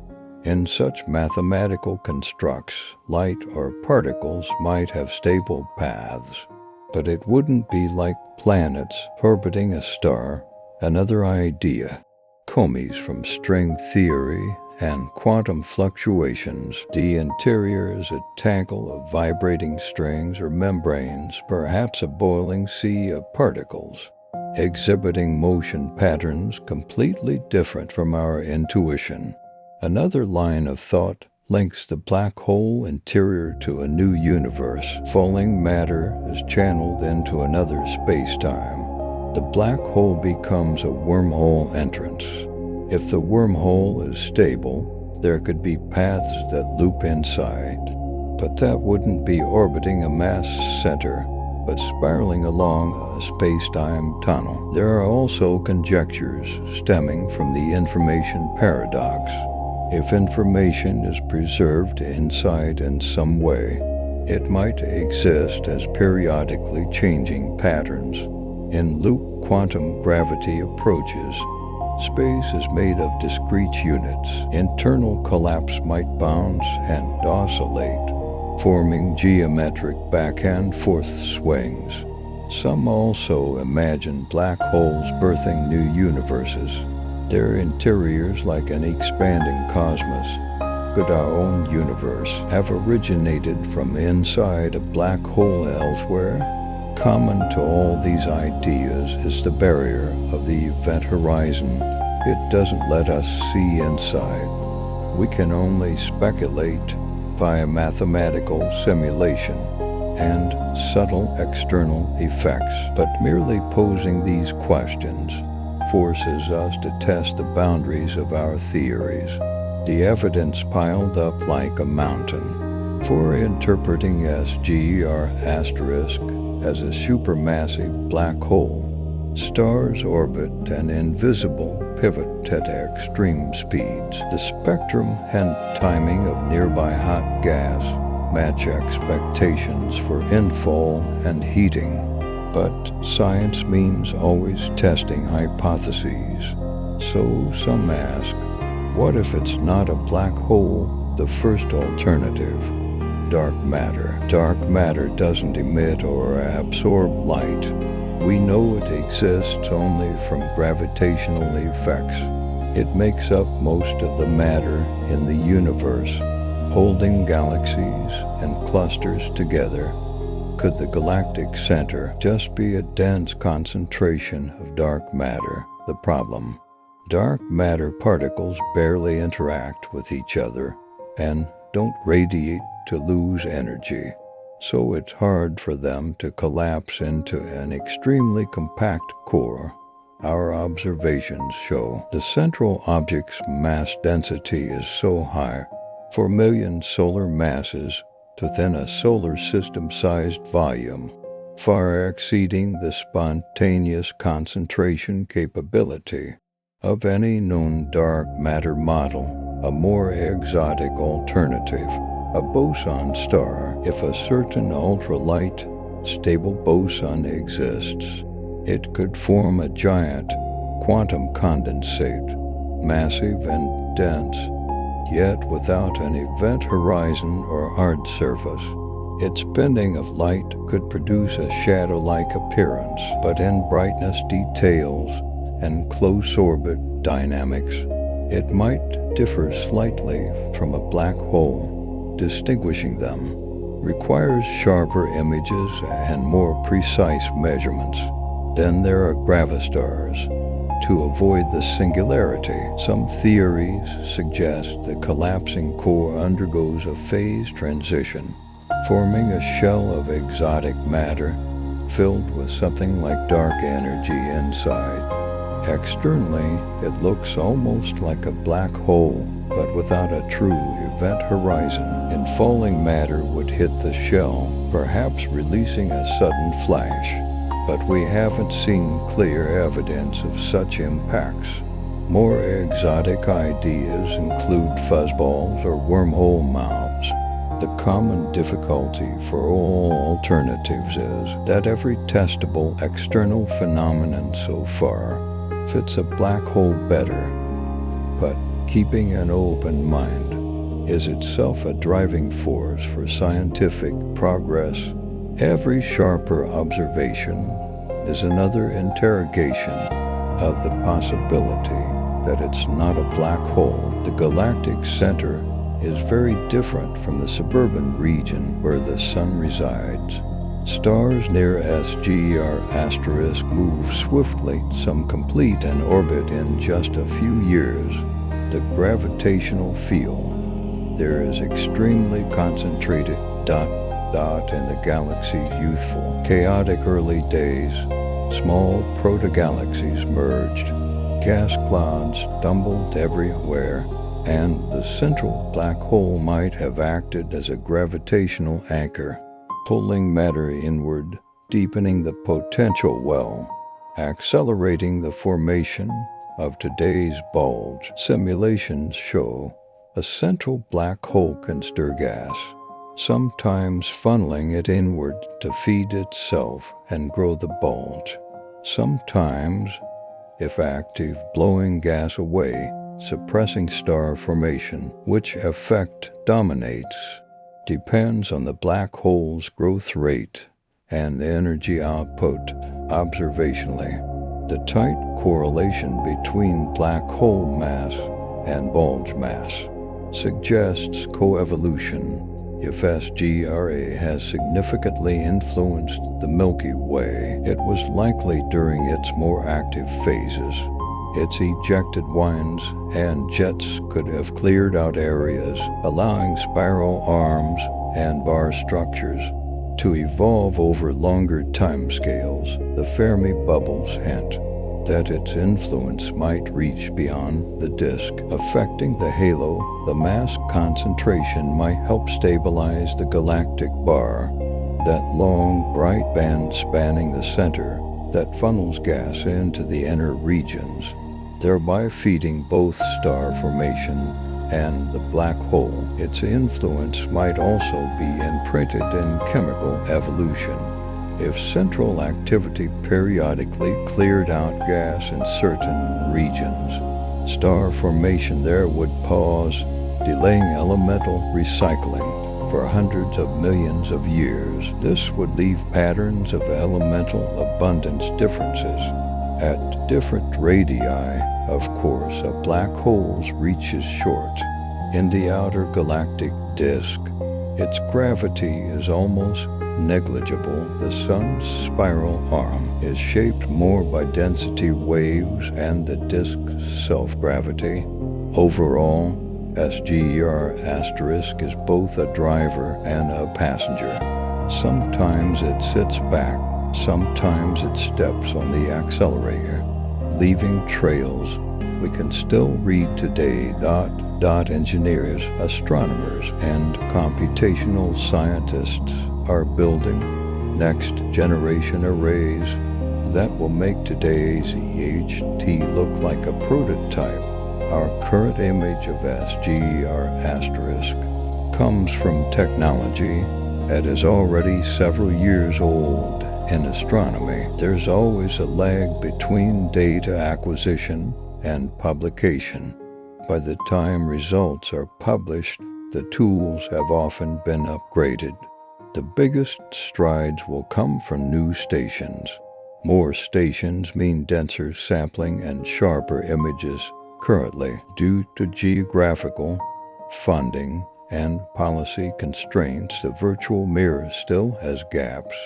In such mathematical constructs, light or particles might have stable paths, but it wouldn't be like planets orbiting a star. Another idea, Comey's from string theory and quantum fluctuations. The interior is a tangle of vibrating strings or membranes, perhaps a boiling sea of particles, exhibiting motion patterns completely different from our intuition. Another line of thought links the black hole interior to a new universe. Falling matter is channeled into another space-time. The black hole becomes a wormhole entrance. If the wormhole is stable, there could be paths that loop inside, but that wouldn't be orbiting a mass center, but spiraling along a space-time tunnel. There are also conjectures stemming from the information paradox. If information is preserved inside in some way, it might exist as periodically changing patterns. In loop quantum gravity approaches, Space is made of discrete units. Internal collapse might bounce and oscillate, forming geometric back-and-forth swings. Some also imagine black holes birthing new universes, their interiors like an expanding cosmos. Could our own universe have originated from inside a black hole elsewhere? Common to all these ideas is the barrier of the event horizon. It doesn't let us see inside. We can only speculate via mathematical simulation and subtle external effects, but merely posing these questions forces us to test the boundaries of our theories. The evidence piled up like a mountain for interpreting SGR** as a supermassive black hole. Stars orbit an invisible pivot at extreme speeds. The spectrum and timing of nearby hot gas match expectations for infall and heating. But science means always testing hypotheses. So some ask, what if it's not a black hole, the first alternative? Dark matter. Dark matter doesn't emit or absorb light. We know it exists only from gravitational effects. It makes up most of the matter in the universe, holding galaxies and clusters together. Could the galactic center just be a dense concentration of dark matter? The problem: dark matter particles barely interact with each other and don't radiate to lose energy, so it's hard for them to collapse into an extremely compact core. Our observations show the central object's mass density is so high, 4 million solar masses within a solar system-sized volume, far exceeding the spontaneous concentration capability of any known dark matter model. A more exotic alternative, a boson star. If a certain ultralight, stable boson exists, it could form a giant quantum condensate, massive and dense, yet without an event horizon or hard surface. Its bending of light could produce a shadow-like appearance, but in brightness details and close orbit dynamics, it might differ slightly from a black hole. Distinguishing them requires sharper images and more precise measurements. Then there are gravastars. To avoid the singularity, some theories suggest the collapsing core undergoes a phase transition, forming a shell of exotic matter filled with something like dark energy inside. Externally, it looks almost like a black hole, but without a true event horizon. Infalling matter would hit the shell, perhaps releasing a sudden flash, but we haven't seen clear evidence of such impacts. More exotic ideas include fuzzballs or wormhole mouths. The common difficulty for all alternatives is that every testable external phenomenon so far fits a black hole better. But keeping an open mind is itself a driving force for scientific progress. Every sharper observation is another interrogation of the possibility that it's not a black hole. The galactic center is very different from the suburban region where the sun resides. Stars near SGR* move swiftly, some complete an orbit in just a few years. The gravitational field there is extremely concentrated in the galaxy's youthful, chaotic early days. Small proto-galaxies merged, gas clouds tumbled everywhere, and the central black hole might have acted as a gravitational anchor, pulling matter inward, deepening the potential well, accelerating the formation of today's bulge. Simulations show a central black hole can stir gas, sometimes funneling it inward to feed itself and grow the bulge. Sometimes if active, blowing gas away, suppressing star formation. Which effect dominates depends on the black hole's growth rate and energy output. Observationally, the tight correlation between black hole mass and bulge mass suggests coevolution. If SGRA has significantly influenced the Milky Way, it was likely during its more active phases. Its ejected winds and jets could have cleared out areas, allowing spiral arms and bar structures to evolve over longer timescales. The Fermi bubbles hint that its influence might reach beyond the disk, affecting the halo. The mass concentration might help stabilize the galactic bar, that long, bright band spanning the center that funnels gas into the inner regions, thereby feeding both star formation and the black hole. Its influence might also be imprinted in chemical evolution. If central activity periodically cleared out gas in certain regions, star formation there would pause, delaying elemental recycling for hundreds of millions of years. This would leave patterns of elemental abundance differences at different radii. Of course, a black hole's reach is short. In the outer galactic disk, its gravity is almost negligible. The sun's spiral arm is shaped more by density waves and the disk's self-gravity. Overall, SGR asterisk is both a driver and a passenger. Sometimes it sits back, sometimes it steps on the accelerator, leaving trails we can still read today. Engineers, astronomers, and computational scientists are building next-generation arrays that will make today's EHT look like a prototype. Our current image of SGR asterisk comes from technology that is already several years old. In astronomy, there's always a lag between data acquisition and publication. By the time results are published, the tools have often been upgraded. The biggest strides will come from new stations. More stations mean denser sampling and sharper images. Currently, due to geographical, funding, and policy constraints, the virtual mirror still has gaps.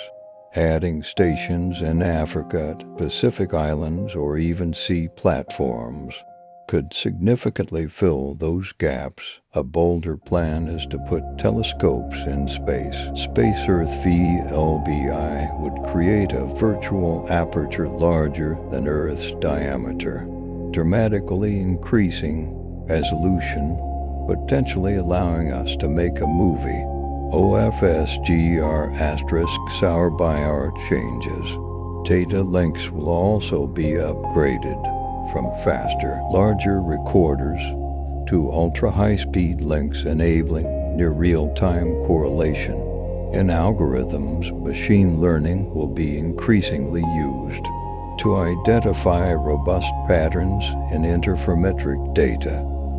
Adding stations in Africa, Pacific Islands, or even sea platforms could significantly fill those gaps. A bolder plan is to put telescopes in space. Space Earth VLBI would create a virtual aperture larger than Earth's diameter, dramatically increasing resolution, potentially allowing us to make a movie. OFSGR asterisks hour-by-hour changes. Data links will also be upgraded from faster, larger recorders to ultra-high-speed links, enabling near real-time correlation. In algorithms, machine learning will be increasingly used to identify robust patterns in interferometric data,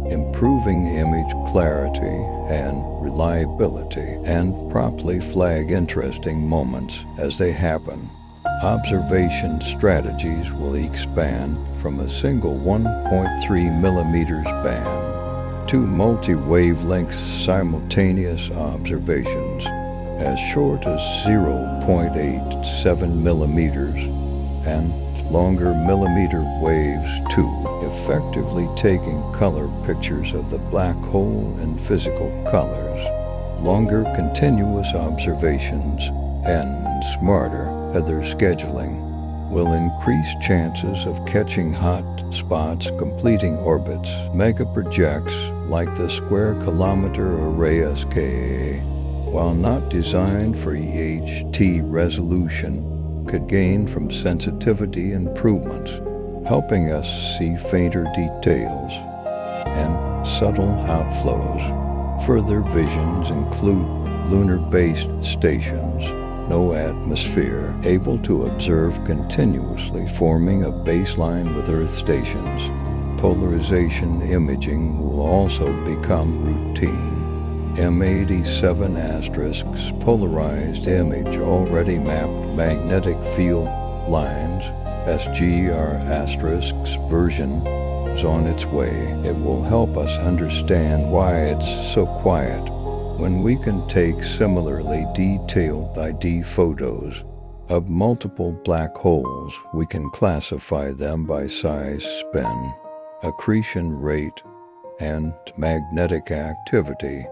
improving image clarity and reliability, and promptly flag interesting moments as they happen. Observation strategies will expand from a single 1.3 millimeters band to multi-wavelengths simultaneous observations as short as 0.87 millimeters and longer millimeter waves too, effectively taking color pictures of the black hole in physical colors. Longer continuous observations and smarter weather scheduling will increase chances of catching hot spots, completing orbits. Mega projects like the Square Kilometer Array SK, while not designed for EHT resolution, could gain from sensitivity improvements, helping us see fainter details and subtle outflows. Further visions include lunar-based stations no atmosphere, able to observe continuously, forming a baseline with Earth stations. Polarization imaging will also become routine. M87 asterisks polarized image already mapped magnetic field lines. SGR asterisks version is on its way. It will help us understand why it's so quiet. When we can take similarly detailed ID photos of multiple black holes, we can classify them by size, spin, accretion rate, and magnetic activity.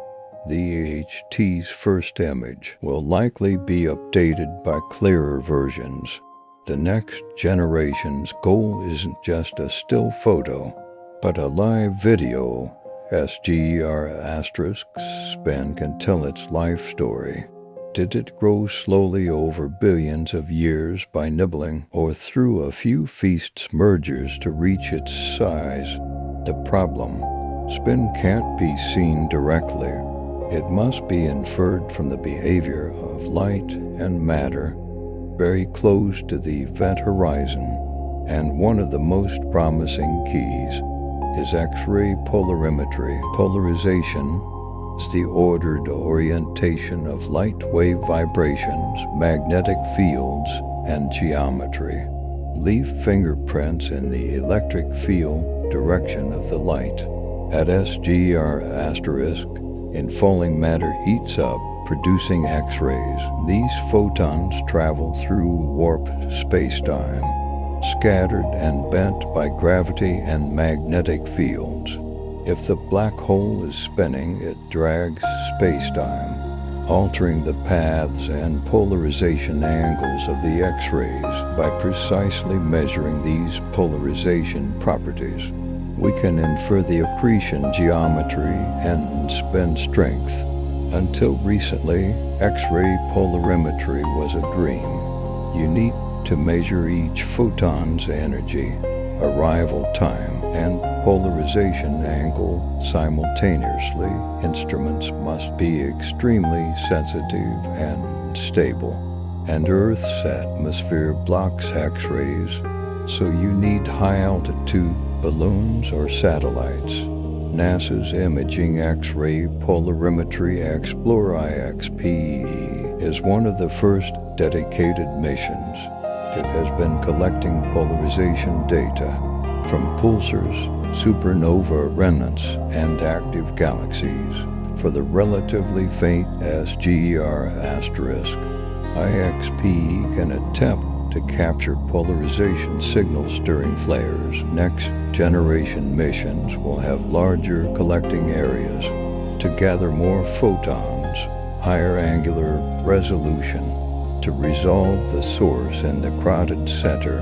The EHT's first image will likely be updated by clearer versions. The next generation's goal isn't just a still photo, but a live video. SGR asterisk spin can tell its life story. Did it grow slowly over billions of years by nibbling, or through a few feast mergers to reach its size? The problem: spin can't be seen directly. It must be inferred from the behavior of light and matter very close to the event horizon, and one of the most promising keys is X-ray polarimetry. Polarization is the ordered orientation of light wave vibrations, magnetic fields, and geometry. Leave fingerprints in the electric field direction of the light. At SGR asterisk, in falling matter eats up, producing X-rays. These photons travel through warp spacetime, scattered and bent by gravity and magnetic fields. If the black hole is spinning, it drags spacetime, altering the paths and polarization angles of the X-rays. By precisely measuring these polarization properties, we can infer the accretion geometry and spin strength. Until recently, X-ray polarimetry was a dream. You need to measure each photon's energy, arrival time, and polarization angle simultaneously. Instruments must be extremely sensitive and stable, and Earth's atmosphere blocks X-rays, so you need high-altitude balloons or satellites. NASA's Imaging X-ray Polarimetry Explorer IXPE is one of the first dedicated missions. It has been collecting polarization data from pulsars, supernova remnants, and active galaxies. For the relatively faint SGR asterisk, IXPE can attempt to capture polarization signals during flares. Next generation missions will have larger collecting areas to gather more photons, higher angular resolution to resolve the source in the crowded center,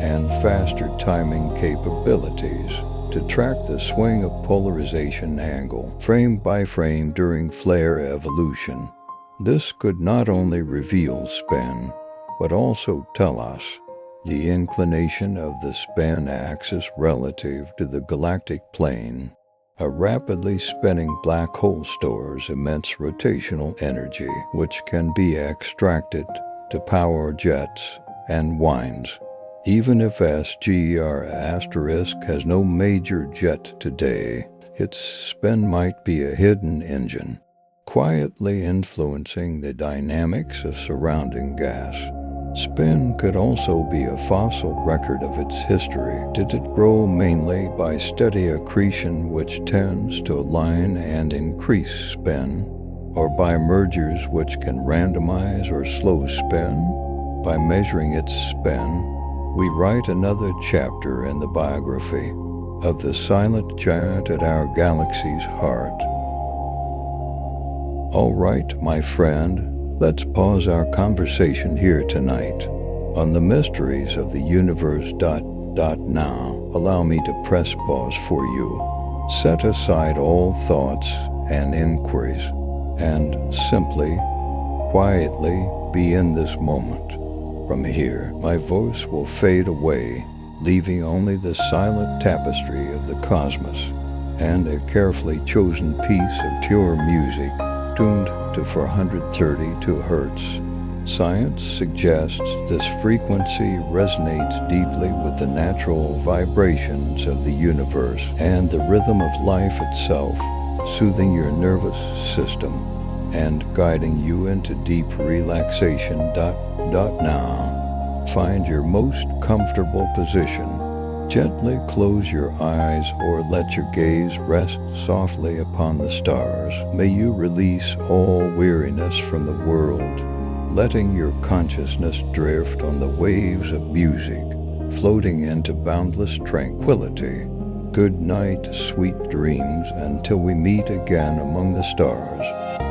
and faster timing capabilities to track the swing of polarization angle frame by frame during flare evolution. This could not only reveal spin, but also tell us the inclination of the spin axis relative to the galactic plane. A rapidly spinning black hole stores immense rotational energy, which can be extracted to power jets and winds. Even if SGR asterisk has no major jet today, its spin might be a hidden engine, quietly influencing the dynamics of surrounding gas. Spin could also be a fossil record of its history. Did it grow mainly by steady accretion, which tends to align and increase spin, or by mergers which can randomize or slow spin? By measuring its spin, we write another chapter in the biography of the silent giant at our galaxy's heart. All right, my friend, let's pause our conversation here tonight on the mysteries of the universe. Now, allow me to press pause for you. Set aside all thoughts and inquiries, and simply, quietly be in this moment. From here, my voice will fade away, leaving only the silent tapestry of the cosmos and a carefully chosen piece of pure music tuned to 432 Hz. Science suggests this frequency resonates deeply with the natural vibrations of the universe and the rhythm of life itself, soothing your nervous system and guiding you into deep relaxation. Now, find your most comfortable position. Gently close your eyes or let your gaze rest softly upon the stars. May you release all weariness from the world, letting your consciousness drift on the waves of music, floating into boundless tranquility. Good night, sweet dreams, until we meet again among the stars.